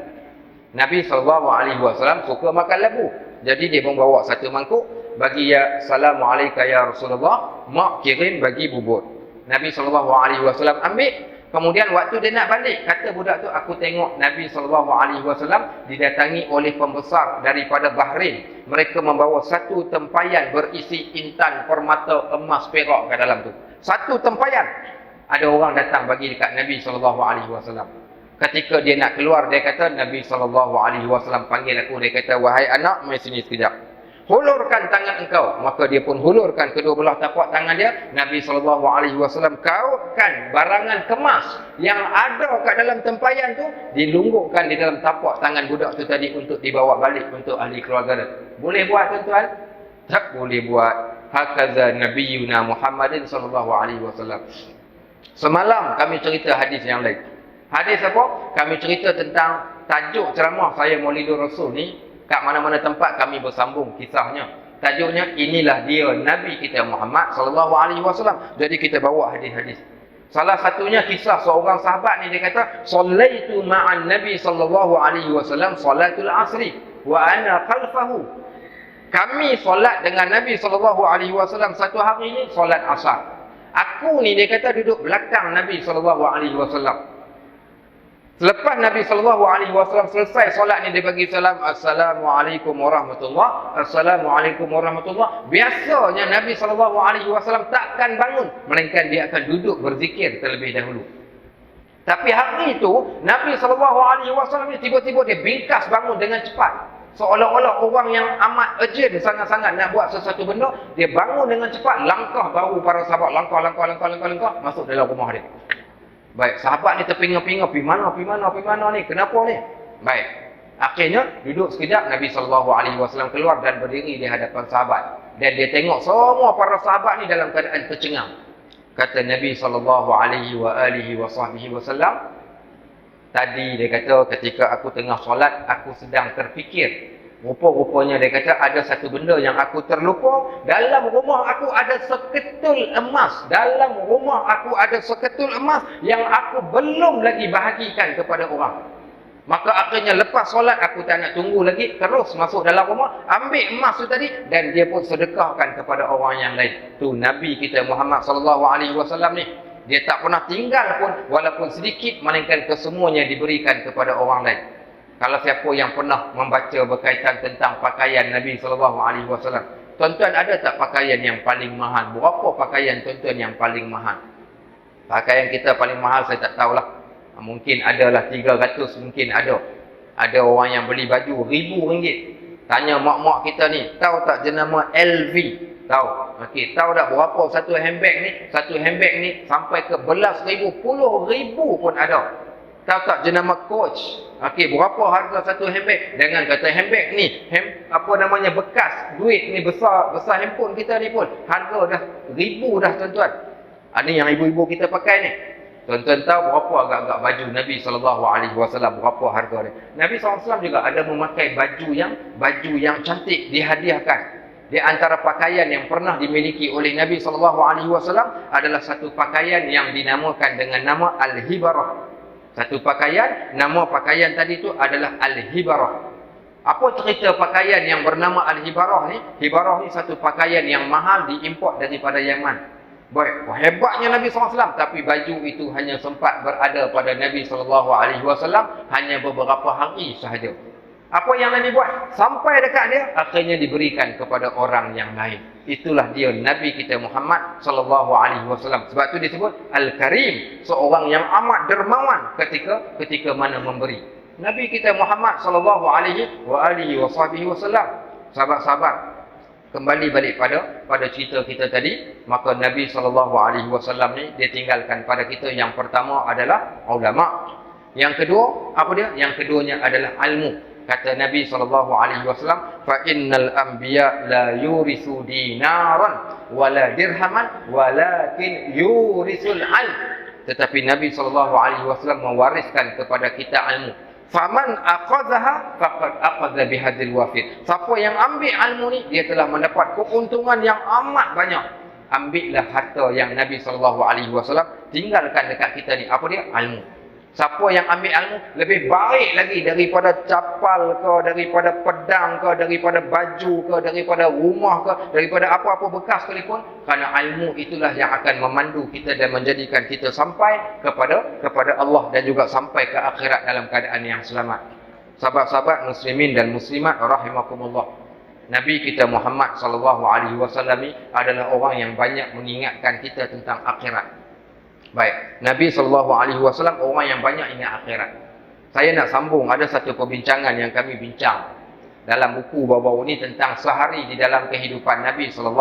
[SPEAKER 1] Nabi sallallahu alaihi wasallam suka makan labu. Jadi dia membawa satu mangkuk, bagi ya assalamualaikum ya Rasulullah, mak kirim bagi bubur. Nabi sallallahu alaihi wasallam ambil. Kemudian waktu dia nak balik, kata budak tu, aku tengok Nabi sallallahu alaihi wasallam didatangi oleh pembesar daripada Bahrain. Mereka membawa satu tempayan berisi intan, permata, emas, perak ke dalam tu. Satu tempayan. Ada orang datang bagi dekat Nabi sallallahu alaihi wasallam. Ketika dia nak keluar, dia kata, Nabi sallallahu alaihi wasallam panggil aku, dia kata, wahai anak, mai sini sekejap. Hulurkan tangan engkau. Maka dia pun hulurkan kedua belah tapak tangan dia. Nabi sallallahu alaihi wasallam kautkan barangan kemas yang ada kat dalam tempayan tu, dilunggukkan di dalam tapak tangan budak tu tadi untuk dibawa balik untuk ahli keluarga dia. Boleh buat tuan-tuan? Tak boleh buat. Hakaza nabiyuna Muhammadin sallallahu alaihi wasallam. Semalam kami cerita hadis yang lain. Hadis apa? Kami cerita tentang tajuk ceramah saya Maulidur Rasul ni. Kat mana-mana tempat kami bersambung kisahnya. Tajuknya, inilah dia Nabi kita Muhammad sallallahu alaihi wasallam. Jadi kita bawa hadis-hadis. Salah satunya kisah seorang sahabat ni, dia kata, "Shallaitu ma'an Nabi sallallahu alaihi wasallam salatul asri wa ana khalfahu." Kami solat dengan Nabi sallallahu alaihi wasallam satu hari ni solat asar. Aku ni, dia kata, duduk belakang Nabi sallallahu alaihi wasallam. Selepas Nabi sallallahu alaihi wasallam selesai solat ni, dia bagi salam, Assalamualaikum warahmatullahi, Assalamualaikum warahmatullahi. Biasanya Nabi sallallahu alaihi wasallam takkan bangun, melainkan dia akan duduk berzikir terlebih dahulu. Tapi hari itu Nabi sallallahu alaihi wasallam ni tiba-tiba dia bingkas bangun dengan cepat. Seolah-olah orang yang amat urgent sangat-sangat nak buat sesuatu benda, dia bangun dengan cepat, langkah baru para sahabat, langkah masuk dalam rumah dia. Baik, sahabat ni terpinga-pinga, pergi mana ni? Kenapa ni? Baik. Akhirnya duduk sekejap, Nabi sallallahu alaihi wasallam keluar dan berdiri di hadapan sahabat. Dan dia tengok semua para sahabat ni dalam keadaan tercengang. Kata Nabi sallallahu alaihi wasallam, tadi dia kata ketika aku tengah solat, aku sedang terfikir. Rupa-rupanya dia kata ada satu benda yang aku terlupa. Dalam rumah aku ada seketul emas. Dalam rumah aku ada seketul emas yang aku belum lagi bahagikan kepada orang. Maka akhirnya lepas solat, aku tak nak tunggu lagi, terus masuk dalam rumah, ambil emas tu tadi, dan dia pun sedekahkan kepada orang yang lain. Tu Nabi kita Muhammad sallallahu alaihi wasallam ni. Dia tak pernah tinggal pun walaupun sedikit, melainkan kesemuanya diberikan kepada orang lain. Kalau siapa yang pernah membaca berkaitan tentang pakaian Nabi SAW, tuan-tuan ada tak pakaian yang paling mahal? Berapa pakaian tuan-tuan yang paling mahal? Pakaian kita paling mahal saya tak tahulah. Mungkin adalah 300, mungkin ada. Ada orang yang beli baju RM1,000. Tanya mak-mak kita ni, tahu tak jenama LV? Tahu. Okey, tahu tak berapa satu handbag ni? Satu handbag ni sampai ke belas ribu, puluh ribu pun ada. Tahu tak jenama Coach? Okey, berapa harga satu handbag? Jangan kata handbag ni, apa namanya, bekas duit ni, besar handphone kita ni pun harga dah ribu dah tuan-tuan. Ini yang ibu-ibu kita pakai ni. Tuan-tuan tahu berapa agak-agak baju Nabi SAW, berapa harga dia? Nabi SAW juga ada memakai baju yang cantik, dihadiahkan. Di antara pakaian yang pernah dimiliki oleh Nabi SAW adalah satu pakaian yang dinamakan dengan nama Al-Hibarah. Satu pakaian, nama pakaian tadi tu adalah Al-Hibarah. Apa cerita pakaian yang bernama Al-Hibarah ni? Hibarah ni satu pakaian yang mahal, diimport daripada Yaman. Baik, hebatnya Nabi SAW, tapi baju itu hanya sempat berada pada Nabi SAW hanya beberapa hari sahaja. Apa yang Nabi buat? Sampai dekat dia, akhirnya diberikan kepada orang yang lain. Itulah dia Nabi kita Muhammad SAW. Sebab itu disebut Al-Karim, seorang yang amat dermawan ketika mana memberi. Nabi kita Muhammad SAW. Sahabat-sahabat, kembali balik pada cerita kita tadi, maka Nabi SAW ni dia tinggalkan pada kita yang pertama adalah ulama. Yang kedua, apa dia? Yang keduanya adalah ilmu. Kata Nabi SAW, fa innal anbiya la yurisu dinaran wala dirhaman walakin yurisul ilm. Tetapi Nabi SAW mewariskan kepada kita ilmu. Faman aqadhaha faqad aqadha bihadzal wafir. Siapa yang ambil ilmu ni, dia telah mendapat keuntungan yang amat banyak. Ambillah harta yang Nabi SAW tinggalkan dekat kita ni. Apa dia? Ilmu. Siapa yang ambil ilmu lebih baik lagi daripada capal ke, daripada pedang ke, daripada baju ke, daripada rumah ke, daripada apa-apa bekas sekalipun, kerana ilmu itulah yang akan memandu kita dan menjadikan kita sampai kepada Allah dan juga sampai ke akhirat dalam keadaan yang selamat. Sahabat-sahabat muslimin dan muslimat rahimakumullah. Nabi kita Muhammad SAW ni adalah orang yang banyak mengingatkan kita tentang akhirat. Baik, Nabi SAW orang yang banyak ingat akhirat. Saya nak sambung, ada satu perbincangan yang kami bincang dalam buku baru-baru ni tentang sehari di dalam kehidupan Nabi SAW.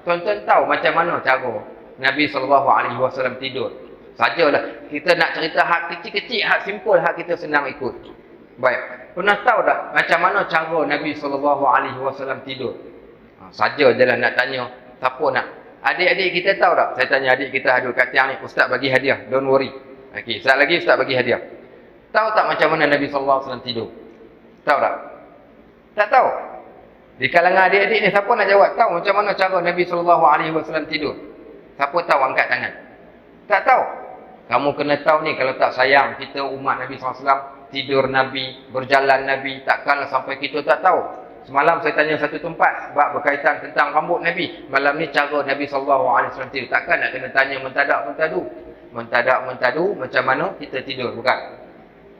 [SPEAKER 1] Tuan-tuan tahu macam mana cara Nabi SAW tidur? Sajalah, kita nak cerita hak kecil-kecil, hak simple, hak kita senang ikut. Baik, pernah tahu tak macam mana cara Nabi SAW tidur? Saja je lah nak tanya, siapa nak? Adik-adik kita tahu tak? Saya tanya adik kita ada kat tiang ni, ustaz bagi hadiah, don't worry. Okey, sekejap lagi ustaz bagi hadiah. Tahu tak macam mana Nabi SAW tidur? Tahu tak? Tak tahu. Di kalangan adik-adik ni siapa nak jawab? Tahu macam mana cara Nabi SAW tidur? Siapa tahu angkat tangan? Tak tahu. Kamu kena tahu ni, kalau tak sayang kita umat Nabi SAW, tidur Nabi, berjalan Nabi, takkanlah sampai kita tak tahu. Semalam saya tanya satu tempat sebab berkaitan tentang rambut Nabi. Malam ni cara Nabi SAW tidur. Takkan nak kena tanya mentadak-mentadu macam mana kita tidur, bukan?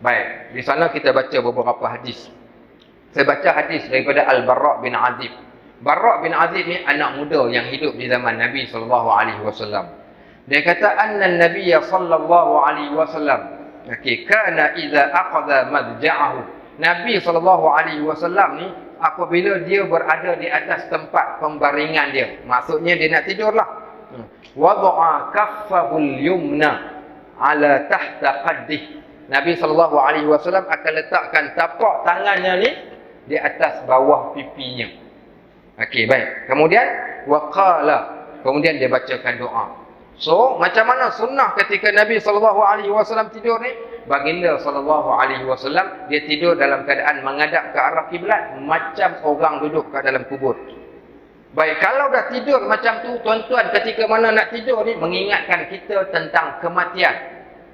[SPEAKER 1] Baik, di sana kita baca beberapa hadis. Saya baca hadis daripada Al-Barra' bin Azib. Barra' bin Azib ni anak muda yang hidup di zaman Nabi SAW. Dia kata anna Nabiya SAW kana idza aqadha madja'ahu. Nabi SAW ni apabila dia berada di atas tempat pembaringan dia, maksudnya dia nak tidurlah, wada'a kaffahul yumna ala tahta qaddih. Nabi SAW akan letakkan tapak tangannya ni di atas bawah pipinya. Okey, baik. Kemudian waqala, kemudian dia bacakan doa. So, macam mana sunnah ketika Nabi SAW tidur ni? Baginda SAW dia tidur dalam keadaan menghadap ke arah kiblat macam orang duduk kat dalam kubur. Baik, kalau dah tidur macam tu, tuan-tuan, ketika mana nak tidur ni mengingatkan kita tentang kematian.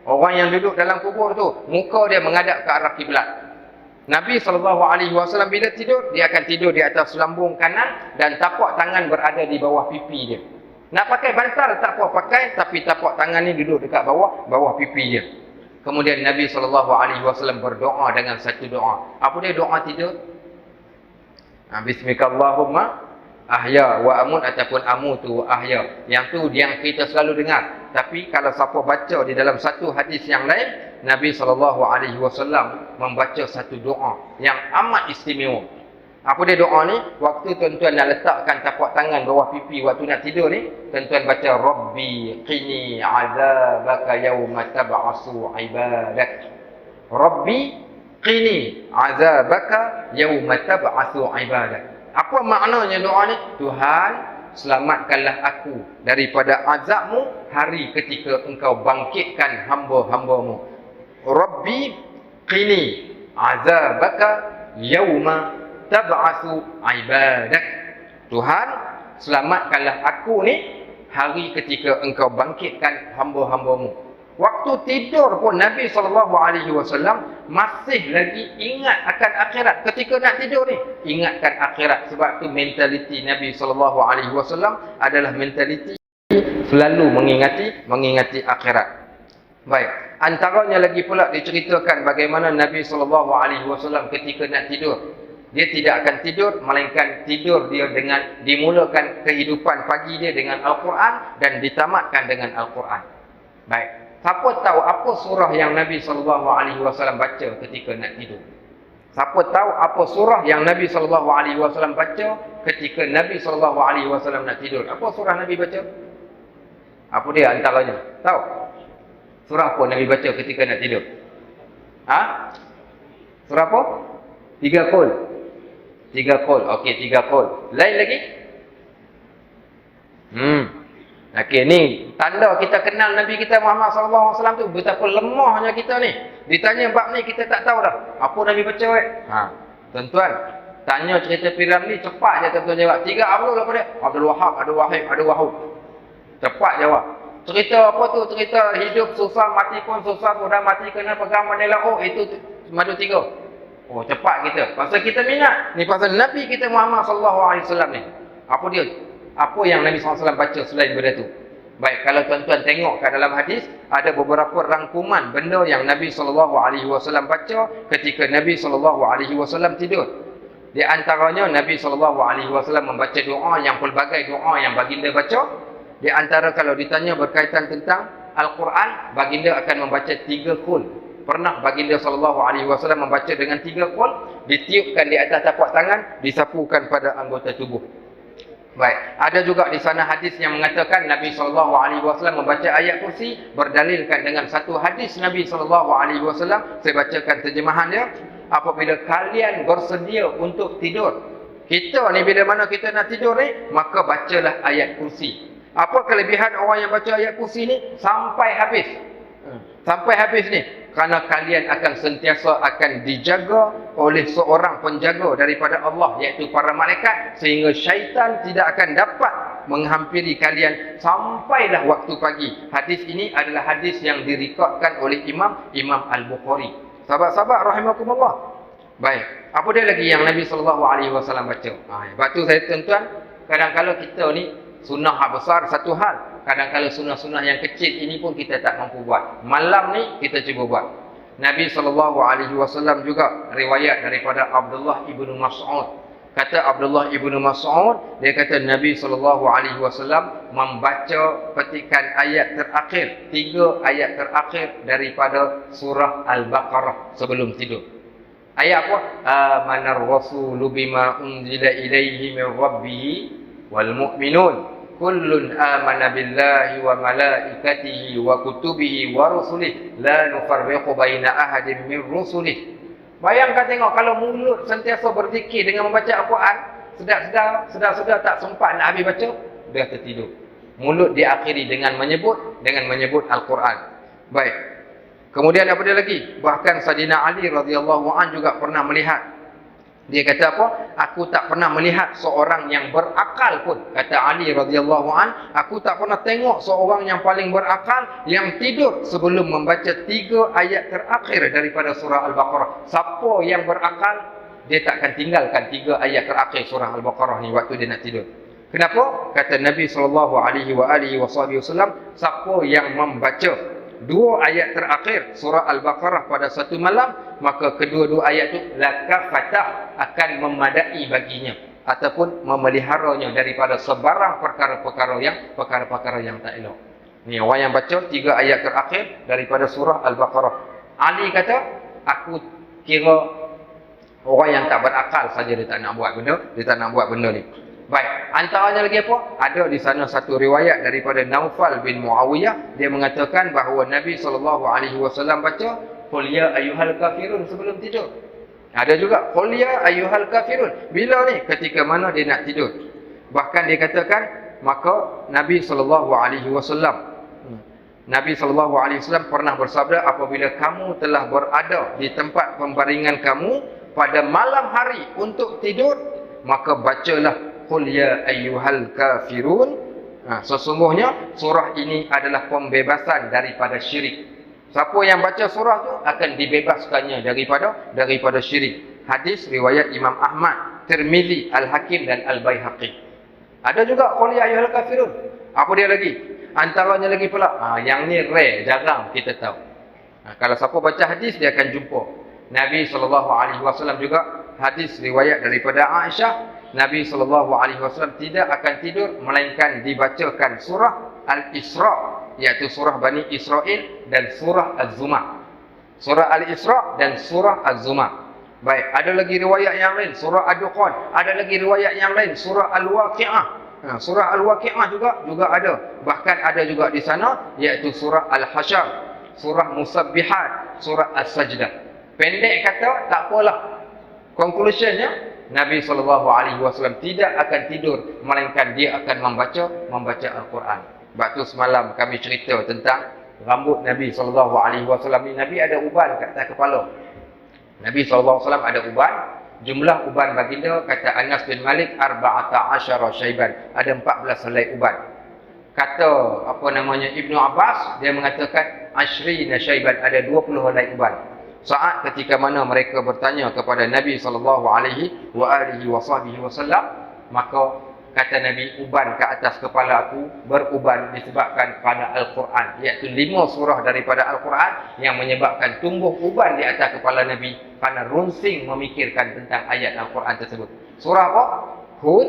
[SPEAKER 1] Orang yang duduk dalam kubur tu, muka dia menghadap ke arah kiblat. Nabi SAW bila tidur, dia akan tidur di atas lambung kanan dan tapak tangan berada di bawah pipi dia. Nak pakai bantal tak apa pakai, tapi tapak tangan ni duduk dekat bawah pipi dia. Kemudian Nabi SAW berdoa dengan satu doa. Apa dia doa tidur? Bismikallahumma ahya wa amun ataupun amutu wa ahya. Yang tu yang kita selalu dengar. Tapi kalau siapa baca di dalam satu hadis yang lain, Nabi SAW membaca satu doa yang amat istimewa. Apa dia doa ni? Waktu tuan-tuan nak letakkan tapak tangan bawah pipi waktu nak tidur ni, tuan-tuan baca Rabbi qini azabaka yawma tab'asu ibadak. Rabbi qini azabaka yawma tab'asu ibadak. Apa maknanya doa ni? Tuhan, selamatkanlah aku daripada azabmu hari ketika engkau bangkitkan hamba-hambamu. Rabbi qini azabaka yawma tab'asu ibadak. Tuhan, selamatkanlah aku ni hari ketika engkau bangkitkan hamba-hambamu. Waktu tidur pun Nabi SAW masih lagi ingat akan akhirat. Ketika nak tidur ni, ingatkan akhirat. Sebab tu mentaliti Nabi SAW adalah mentaliti selalu mengingati akhirat. Baik, antaranya lagi pula diceritakan bagaimana Nabi SAW ketika nak tidur, dia tidak akan tidur, melainkan tidur dia dengan dimulakan kehidupan pagi dia dengan Al-Quran dan ditamatkan dengan Al-Quran. Baik, siapa tahu apa surah yang Nabi SAW baca ketika nak tidur? Siapa tahu apa surah yang Nabi SAW baca ketika Nabi SAW nak tidur? Apa surah Nabi baca? Apa dia antaranya? Tahu? Surah apa Nabi baca ketika nak tidur? Surah apa? 3 qul. 3 qul. Okey, 3 qul. Lain lagi? Okey, ni tanda kita kenal Nabi kita Muhammad SAW tu betapa lemahnya kita ni. Ditanya bab ni kita tak tahu dah. Apa Nabi baca tuan-tuan, tanya cerita Piramli cepat je tuan-tuan jawab. 3 apa apa dia? Abdul Wahab, Abdul Wahid, Abdul Wahab. Cepat jawab. Cerita apa tu? Cerita hidup susah, mati pun susah, sudah mati kena pegang mandela. Oh, itu madu 3. Oh, cepat kita. Pasal kita minat. Ni pasal Nabi kita Muhammad SAW ni. Apa dia? Apa yang Nabi SAW baca selain benda tu? Baik, kalau tuan-tuan tengok kat dalam hadis, ada beberapa rangkuman benda yang Nabi SAW baca ketika Nabi SAW tidur. Di antaranya Nabi SAW membaca doa yang pelbagai doa yang baginda baca. Di antara kalau ditanya berkaitan tentang Al-Quran, baginda akan membaca 3 qul. Pernah baginda SAW membaca dengan 3 qul, ditiupkan di atas tapak tangan, disapukan pada anggota tubuh. Baik, ada juga di sana hadis yang mengatakan Nabi SAW membaca ayat kursi, berdalilkan dengan satu hadis Nabi SAW. Saya bacakan terjemahan dia. Apabila kalian bersedia untuk tidur, kita ni bila mana kita nak tidur ni, maka bacalah ayat kursi. Apa kelebihan orang yang baca ayat kursi ni? Sampai habis. Sampai habis ni. Kerana kalian akan sentiasa akan dijaga oleh seorang penjaga daripada Allah, iaitu para malaikat, sehingga syaitan tidak akan dapat menghampiri kalian sampailah waktu pagi. Hadis ini adalah hadis yang direkodkan oleh Imam Al-Bukhari. Sahabat-sahabat rahimakumullah. Baik, apa dia lagi yang Nabi SAW baca? Sebab tu saya tuan-tuan, kadang-kadang kita ni sunnah besar satu hal, kadang-kadang sunnah-sunnah yang kecil ini pun kita tak mampu buat. Malam ni kita cuba buat. Nabi SAW juga riwayat daripada Abdullah ibnu Mas'ud. Kata Abdullah ibnu Mas'ud, dia kata Nabi SAW membaca petikan ayat terakhir, 3 ayat terakhir daripada surah Al-Baqarah sebelum tidur. Ayat apa? Amanar rasulu bima unzila ilaihi min rabbihi wal mu'minun kullun amana billahi wa malaikatihi wa kutubihi wa rusulihi la nufarriqu baina ahadin min rusulihi. Bayangkan tengok kalau mulut sentiasa berzikir dengan membaca Al-Quran, sedar-sedar tak sempat nak habis baca, dah tertidur. Mulut diakhiri dengan menyebut Al-Quran. Baik. Kemudian apa dia lagi? Bahkan Sayyidina Ali radhiyallahu an juga pernah melihat. Dia kata apa? Aku tak pernah melihat seorang yang berakal pun. Kata Ali radhiyallahu an, aku tak pernah tengok seorang yang paling berakal yang tidur sebelum membaca 3 ayat terakhir daripada surah Al-Baqarah. Siapa yang berakal, dia tak akan tinggalkan 3 ayat terakhir surah Al-Baqarah ni waktu dia nak tidur. Kenapa? Kata Nabi SAW, siapa yang membaca dua ayat terakhir surah Al-Baqarah pada satu malam, maka kedua-dua ayat itu lakafatah, akan memadai baginya ataupun memeliharanya daripada sebarang perkara-perkara yang tak elok. Ni orang yang baca 3 ayat terakhir daripada surah Al-Baqarah. Ali kata, aku kira orang yang tak berakal saja, dia tak nak buat benda ni. Baik, antaranya lagi apa? Ada di sana satu riwayat daripada Naufal bin Muawiyah, dia mengatakan bahawa Nabi SAW baca qul ya ayyuhal kafirun sebelum tidur. Ada juga qul ya ayyuhal kafirun. Bila ni? Ketika mana dia nak tidur. Bahkan dia katakan, maka Nabi SAW pernah bersabda, apabila kamu telah berada di tempat pembaringan kamu pada malam hari untuk tidur, maka bacalah qul ya ayyuhal kafirun. Sesungguhnya surah ini adalah pembebasan daripada syirik. Siapa yang baca surah tu akan dibebaskannya daripada syirik. Hadis riwayat Imam Ahmad, Tirmizi, Al-Hakim dan Al-Baihaqi. Ada juga qul ya ayyuhal kafirun. Apa dia lagi? Antaranya lagi pula, yang ni rare, jarang kita tahu. Kalau siapa baca hadis dia akan jumpa. Nabi SAW juga, hadis riwayat daripada Aisyah, Nabi SAW tidak akan tidur melainkan dibacakan surah Al-Isra, iaitu surah Bani Israel, dan surah Az-Zumar. Surah Al-Isra dan surah Az-Zumar. Baik, ada lagi riwayat yang lain, surah Ad-Dukhan. Ada lagi riwayat yang lain, surah Al-Waqi'ah. Surah Al-Waqi'ah juga ada. Bahkan ada juga di sana, iaitu surah Al-Hasyr, surah Musabbihat, surah As-Sajdah. Pendek kata, tak apalah. Conclusionnya, Nabi SAW tidak akan tidur melainkan dia akan membaca Al-Quran. Sebab tu semalam kami cerita tentang rambut Nabi SAW ni. Nabi ada uban kat atas kepala. Nabi SAW ada uban. Jumlah uban baginda, kata Anas bin Malik, 14 syaiban. Ada 14 helai uban. Kata Ibnu Abbas, dia mengatakan ashrina syaiban, ada 20 helai uban. Saat ketika mana mereka bertanya kepada Nabi SAW, maka kata Nabi, uban ke atas kepala aku beruban disebabkan pada Al-Quran, iaitu 5 surah daripada Al-Quran yang menyebabkan tumbuh uban di atas kepala Nabi kerana runsing memikirkan tentang ayat Al-Quran tersebut. Surah apa? Hud,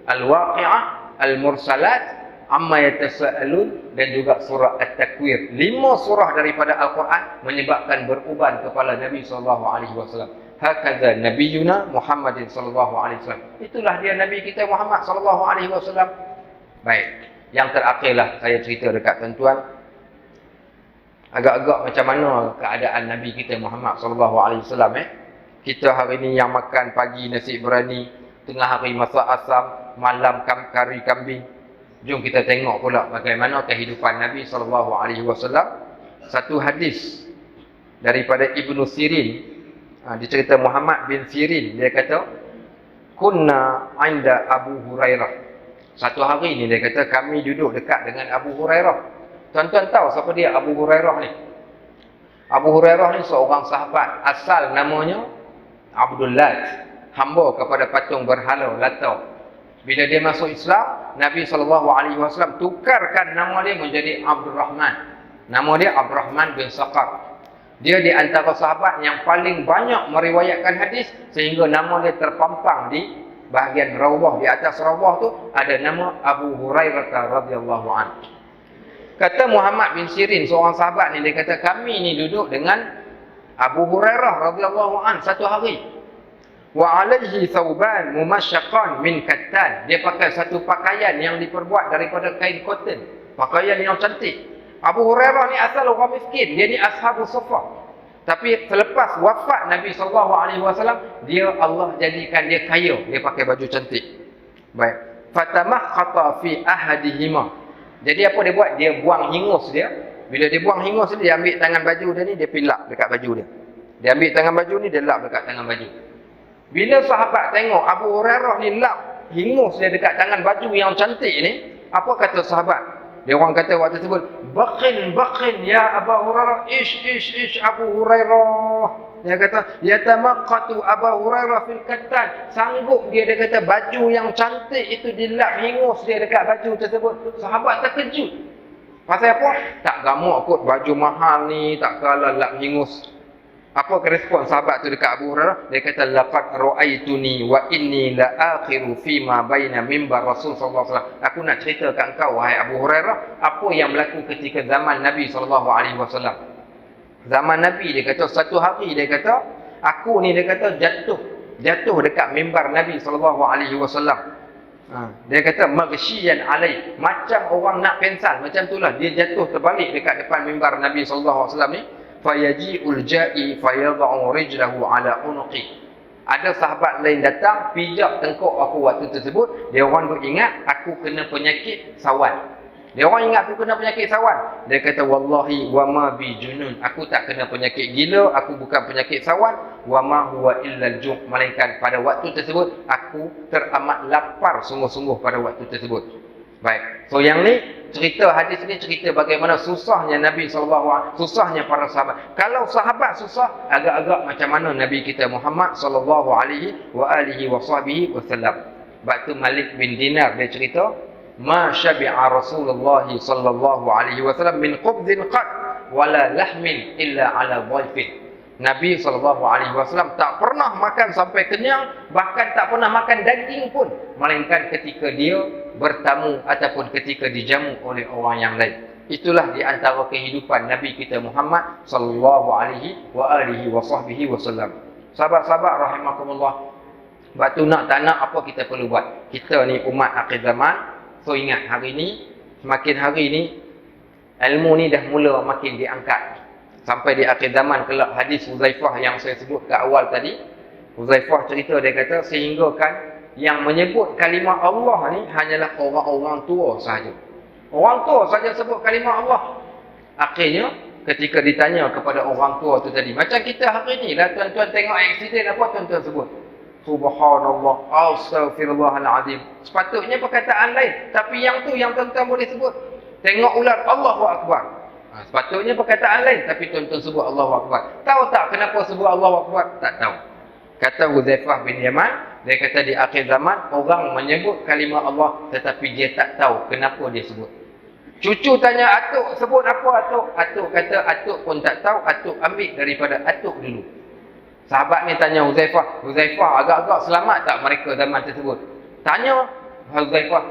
[SPEAKER 1] Al-Waqi'ah, Al-Mursalat, Amma Yatasa'alun, dan juga surah At-Takwir. 5 surah daripada Al-Quran menyebabkan beruban kepala Nabi SAW. Hakadha Nabiyuna Muhammadin SAW. Itulah dia Nabi kita Muhammad SAW. Baik, yang terakhirlah saya cerita dekat tuan-tuan, agak-agak macam mana keadaan Nabi kita Muhammad SAW. Kita hari ni yang makan pagi nasi berani, tengah hari masak asam, malam kari kambing. Jom kita tengok pula bagaimana kehidupan Nabi SAW. Satu hadis daripada Ibnu Sirin, dicerita Muhammad bin Sirin, dia kata, kunna inda Abu Hurairah. Satu hari ni dia kata, kami duduk dekat dengan Abu Hurairah. Tuan-tuan tahu siapa dia Abu Hurairah ni? Abu Hurairah ni seorang sahabat, asal namanya Abdullah, hamba kepada patung berhala Lata. Bila dia masuk Islam, Nabi SAW tukarkan nama dia menjadi Abdurrahman. Nama dia Abdurrahman bin Saqar. Dia di antara sahabat yang paling banyak meriwayatkan hadis, sehingga nama dia terpampang di bahagian rawah. Di atas rawah tu ada nama Abu Hurairah radhiyallahu anhu. Kata Muhammad bin Sirin, seorang sahabat ni, dia kata, kami ni duduk dengan Abu Hurairah radhiyallahu anhu satu hari. Wa alaihi thawban mumasyaqqan min kattan. Dia pakai satu pakaian yang diperbuat daripada kain cotton, pakaian yang cantik. Abu Hurairah ni asal orang miskin, dia ni ashabus suffah. Tapi selepas wafat Nabi SAW, dia Allah jadikan dia kaya, dia pakai baju cantik. Baik. Fatamakhata fi ahadihima. Jadi apa dia buat? Dia buang hingus dia. Bila dia buang hingus dia ambil tangan baju dia ni, dia pilak dekat baju dia. Dia ambil tangan baju ni, dia lap dekat tangan baju. Bila sahabat tengok Abu Hurairah ni lap hingus dia dekat tangan baju yang cantik ni, apa kata sahabat? Dia orang kata waktu tersebut, baqin ya Abu Hurairah, ish Abu Hurairah. Dia kata, yatamaqqatu Abu Hurairah fil kattan. Sanggup dia kata baju yang cantik itu dilap hingus dia dekat baju tersebut. Sahabat terkejut. Pasal apa? Tak gamak kot baju mahal ni, tak kalah lak hingus. Apa ke respon sahabat tu dekat Abu Hurairah? Dia kata laqad ra'aituni wa inni la akhiru fi ma baina mimbar Rasul sallallahu alaihi wasallam. Aku nak cerita kat engkau wahai Abu Hurairah, apa yang berlaku ketika zaman Nabi sallallahu alaihi wasallam. Zaman Nabi dia kata satu hari dia kata aku ni dia kata jatuh dekat mimbar Nabi sallallahu alaihi wasallam. Dia kata maghsyian alai, macam orang nak pensan, macam itulah dia jatuh terbalik dekat depan mimbar Nabi sallallahu alaihi wasallam ni. Fayaji'ul ja'i fayadha'u rijlahu ala unuqi. Ada sahabat lain datang pijak tengkuk aku waktu tersebut. Dia orang duk ingat aku kena penyakit sawan. Dia orang ingat aku kena penyakit sawan. Dia kata wallahi wa ma bi junun. Aku tak kena penyakit gila, aku bukan penyakit sawan. Wa ma huwa illa al-ju'. Melainkan pada waktu tersebut aku teramat lapar sungguh-sungguh pada waktu tersebut. Baik. So yang ni cerita hadis ni cerita bagaimana susahnya Nabi SAW, susahnya para sahabat. Kalau sahabat susah, agak-agak macam mana Nabi kita Muhammad SAW. Waktu Malik bin Dinar dia cerita, ma syabi'a Rasulullah SAW min khubzin qad wala lahmin illa ala dhaifin. Nabi SAW tak pernah makan sampai kenyang, bahkan tak pernah makan daging pun, melainkan ketika dia bertamu ataupun ketika dijamu oleh orang yang lain. Itulah di antara kehidupan Nabi kita Muhammad SAW. Sahabat-sahabat rahimakumullah, waktu nak tak nak apa kita perlu buat? Kita ni umat akhir zaman. So ingat hari ni, semakin hari ni ilmu ni dah mula makin diangkat. Sampai di akhir zaman kelak hadis Huzaifah yang saya sebut ke awal tadi. Huzaifah cerita dia kata sehingga kan yang menyebut kalimah Allah ni hanyalah orang-orang tua sahaja. Orang tua saja sebut kalimah Allah. Akhirnya ketika ditanya kepada orang tua tu tadi, macam kita hari ni lah tuan-tuan tengok aksiden apa tuan-tuan sebut? Subhanallah, astaghfirullahalazim. Sepatutnya perkataan lain, tapi yang tu yang tuan-tuan boleh sebut. Tengok ular, Allahu Akbar. Sepatutnya perkataan lain, tapi tuan-tuan sebut Allahu Akbar. Tahu tak kenapa sebut Allahu Akbar? Tak tahu. Kata Huzaifah bin Yaman, dia kata di akhir zaman orang menyebut kalimah Allah tetapi dia tak tahu kenapa dia sebut. Cucu tanya atuk sebut apa atuk? Atuk kata atuk pun tak tahu, atuk ambil daripada atuk dulu. Sahabat ni tanya Huzaifah, Huzaifah agak-agak selamat tak mereka zaman tersebut? Tanya Huzaifah,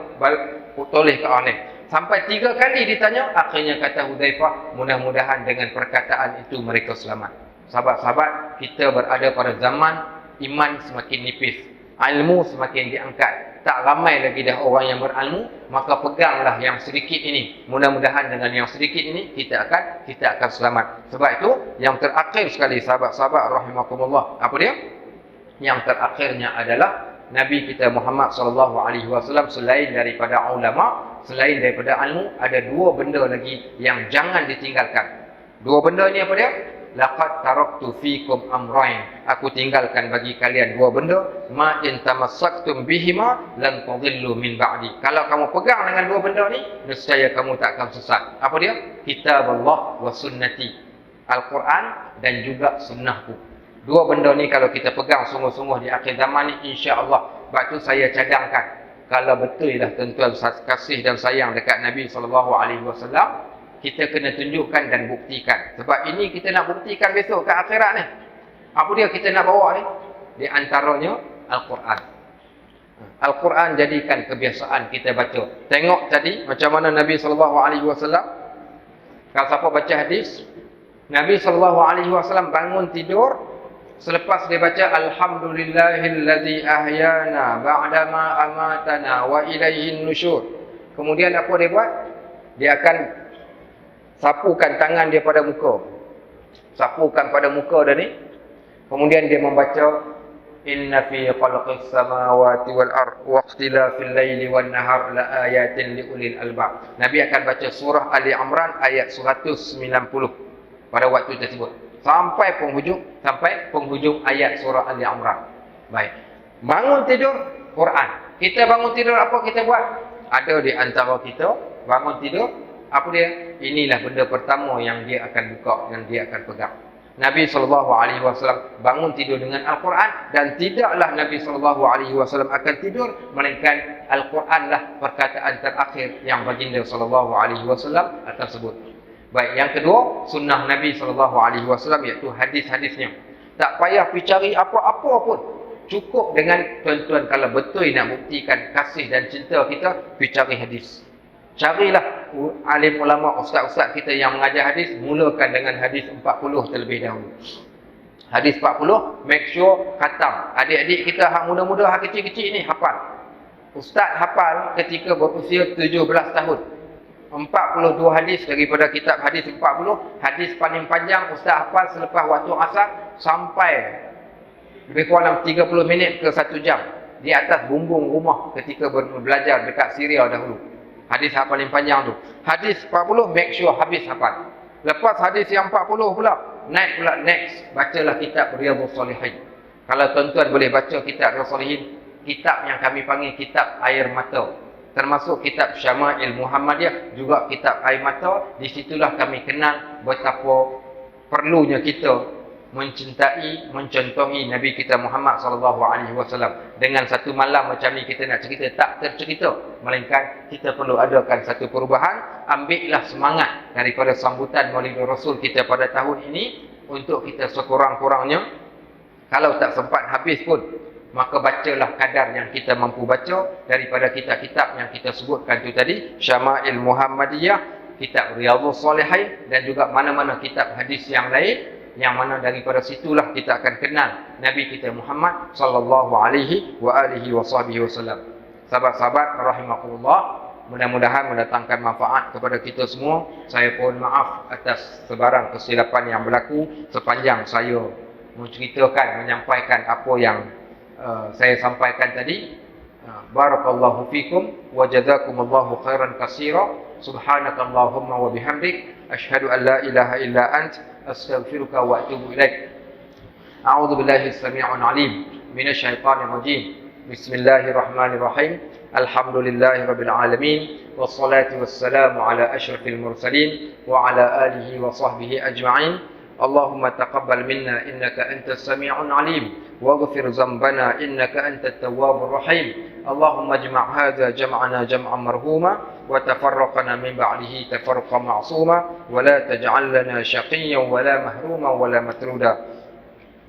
[SPEAKER 1] toleh ke aneh. Sampai 3 kali ditanya, akhirnya kata Huzaifah, mudah-mudahan dengan perkataan itu mereka selamat. Sahabat-sahabat, kita berada pada zaman iman semakin nipis, ilmu semakin diangkat. Tak ramai lagi dah orang yang berilmu, maka peganglah yang sedikit ini. Mudah-mudahan dengan yang sedikit ini kita akan selamat. Sebab itu yang terakhir sekali sahabat-sahabat rahimakumullah, apa dia? Yang terakhirnya adalah Nabi kita Muhammad SAW selain daripada ulama, selain daripada ilmu, ada 2 benda lagi yang jangan ditinggalkan. 2 benda ni apa dia? Laqad taraktu fikum amrayn. Aku tinggalkan bagi kalian 2 benda. Ma in tamassaktum bihima lan tadillu min ba'di. Kalau kamu pegang dengan 2 benda ni, nescaya kamu tak akan sesat. Apa dia? Kitabullah wa sunnati. Al-Quran dan juga sunnahku. 2 benda ni kalau kita pegang sungguh-sungguh di akhir zaman ni, insya-Allah. Sebab tu saya cadangkan, kalau betul lah tuan-tuan kasih dan sayang dekat Nabi SAW, kita kena tunjukkan dan buktikan. Sebab ini kita nak buktikan besok ke akhirat ni. Apa dia kita nak bawa ni? Di antaranya Al-Quran. Al-Quran jadikan kebiasaan kita baca. Tengok tadi macam mana Nabi SAW, kalau siapa baca hadis, Nabi SAW bangun tidur, selepas dia baca Alhamdulillahillazi ahyana ba'dama amatana wa ilaihin nusyur. Kemudian apa dia buat? Dia akan sapukan tangan dia pada muka. Sapukan pada muka dia ni. Kemudian dia membaca Inna fi khalqis samawati wal ard wa ikhtilafil laili wan nahar la ayatin liulil albab. Nabi akan baca surah Ali Imran ayat 190 pada waktu tersebut. Sampai penghujung ayat surah Ali Imran. Baik. Bangun tidur Quran. Kita bangun tidur apa kita buat? Ada di antara kita bangun tidur, apa dia? Inilah benda pertama yang dia akan buka, yang dia akan pegang. Nabi SAW bangun tidur dengan Al-Quran, dan tidaklah Nabi SAW akan tidur melainkan Al-Quranlah perkataan terakhir yang baginda SAW tersebut. Baik, yang kedua, sunnah Nabi SAW iaitu hadis-hadisnya. Tak payah pergi cari apa-apa pun. Cukup dengan tuan-tuan kalau betul nak buktikan kasih dan cinta kita, pergi cari hadis. Carilah alim ulama, ustaz-ustaz kita yang mengajar hadis, mulakan dengan hadis 40 terlebih dahulu. Hadis 40, make sure khatam. Adik-adik kita hak muda-muda, hak kecil-kecil ni hafal. Ustaz hafal ketika berusia 17 tahun. 42 hadis daripada kitab hadis 40. Hadis paling panjang ustaz hafal selepas waktu asar sampai lebih kurang 30 minit ke 1 jam di atas bumbung rumah ketika belajar dekat Syria dahulu. Hadis yang paling panjang tu. Hadis 40, make sure habis hafal. Lepas hadis yang 40 pula, naik pula next, bacalah kitab Riyadhus Shalihin. Kalau tuan-tuan boleh baca kitab Riyadhus Shalihin, kitab yang kami panggil kitab air mata. Termasuk kitab Syama'il Muhammadiyah, juga kitab air mata. Di situlah kami kenal betapa perlunya kita mencintai, mencontohi Nabi kita Muhammad SAW. Dengan satu malam macam ni kita nak cerita tak tercerita, melainkan kita perlu adakan satu perubahan. Ambillah semangat daripada sambutan Maulid Rasul kita pada tahun ini untuk kita sekurang-kurangnya, kalau tak sempat habis pun, maka bacalah kadar yang kita mampu baca daripada kitab-kitab yang kita sebutkan tu tadi, Syama'il Muhammadiyah, kitab Riyadhus Shalihin, dan juga mana-mana kitab hadis yang lain, yang mana daripada situlah kita akan kenal Nabi kita Muhammad sallallahu alaihi wasallam. Sahabat-sahabat rahimakumullah, mudah-mudahan mendatangkan manfaat kepada kita semua. Saya mohon maaf atas sebarang kesilapan yang berlaku sepanjang saya menceritakan, menyampaikan apa yang saya sampaikan tadi. Barakallahu fikum wa jazakumullahu khairan katsira. Subhanakallahumma wa bihamdik asyhadu an la ilaha illa ant astaghfiruka wa atubu ilaik. A'udzu billahi as-sami'ul 'alim minasy syaithanir rajim. Bismillahirrahmanirrahim. Alhamdulillahirabbil alamin wassalatu wassalamu ala asyrafil mursalin wa ala alihi wa sahbihi ajma'in. Allahumma taqabbal minna innaka antas sami'un 'alim waghfir dhanbana innaka antat tawwabur rahim. Allahumma ijma' hadha jam'ana jam'an marhuma wa tafarraqna min ba'dihi tafarruqan ma'suma wa la taj'al lana shaqiyyan wa la mahruma wa la matruda.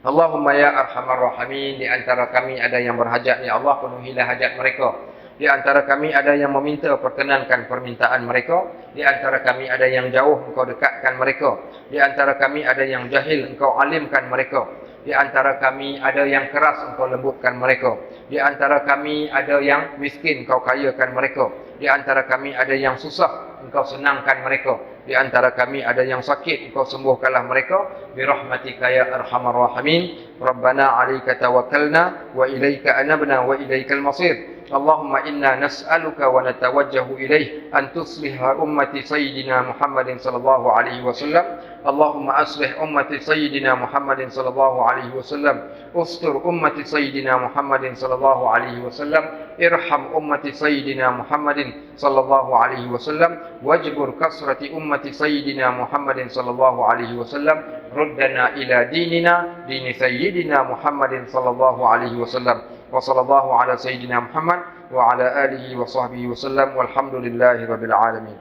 [SPEAKER 1] Allahumma ya arhamar rahimin, di antara kami ada yang berhajat, ya Allah penuhilah hajat mereka. Di antara kami ada yang meminta, perkenankan permintaan mereka. Di antara kami ada yang jauh, engkau dekatkan mereka. Di antara kami ada yang jahil, engkau alimkan mereka. Di antara kami ada yang keras, engkau lembutkan mereka. Di antara kami ada yang miskin, engkau kayakan mereka. Di antara kami ada yang susah, engkau senangkan mereka. Di antara kami ada yang sakit, engkau sembuhkanlah mereka. Birahmatika ya arhamar rahimin. Rabbana 'alaika tawakkalna wa ilaika anabna wa ilaikal masir. Allahumma inna nas'aluka wa natawajjahu ilaih an tusliha ummati sayyidina Muhammadin sallallahu alaihi wasallam. Allahumma aslih ummati sayyidina Muhammadin sallallahu alaihi wasallam. Ustur ummati sayyidina Muhammadin sallallahu alaihi wasallam. Irham ummati sayyidina Muhammadin sallallahu alaihi wasallam. Wajbur kasrati ummati sayyidina Muhammadin sallallahu alaihi wasallam. Ruddana ila dinina, dini sayyidina Muhammadin sallallahu alaihi wasallam. Wa sallallahu ala sayyidina Muhammad wa ala alihi wa sahbihi wasallam. Walhamdulillahi rabbil alamin.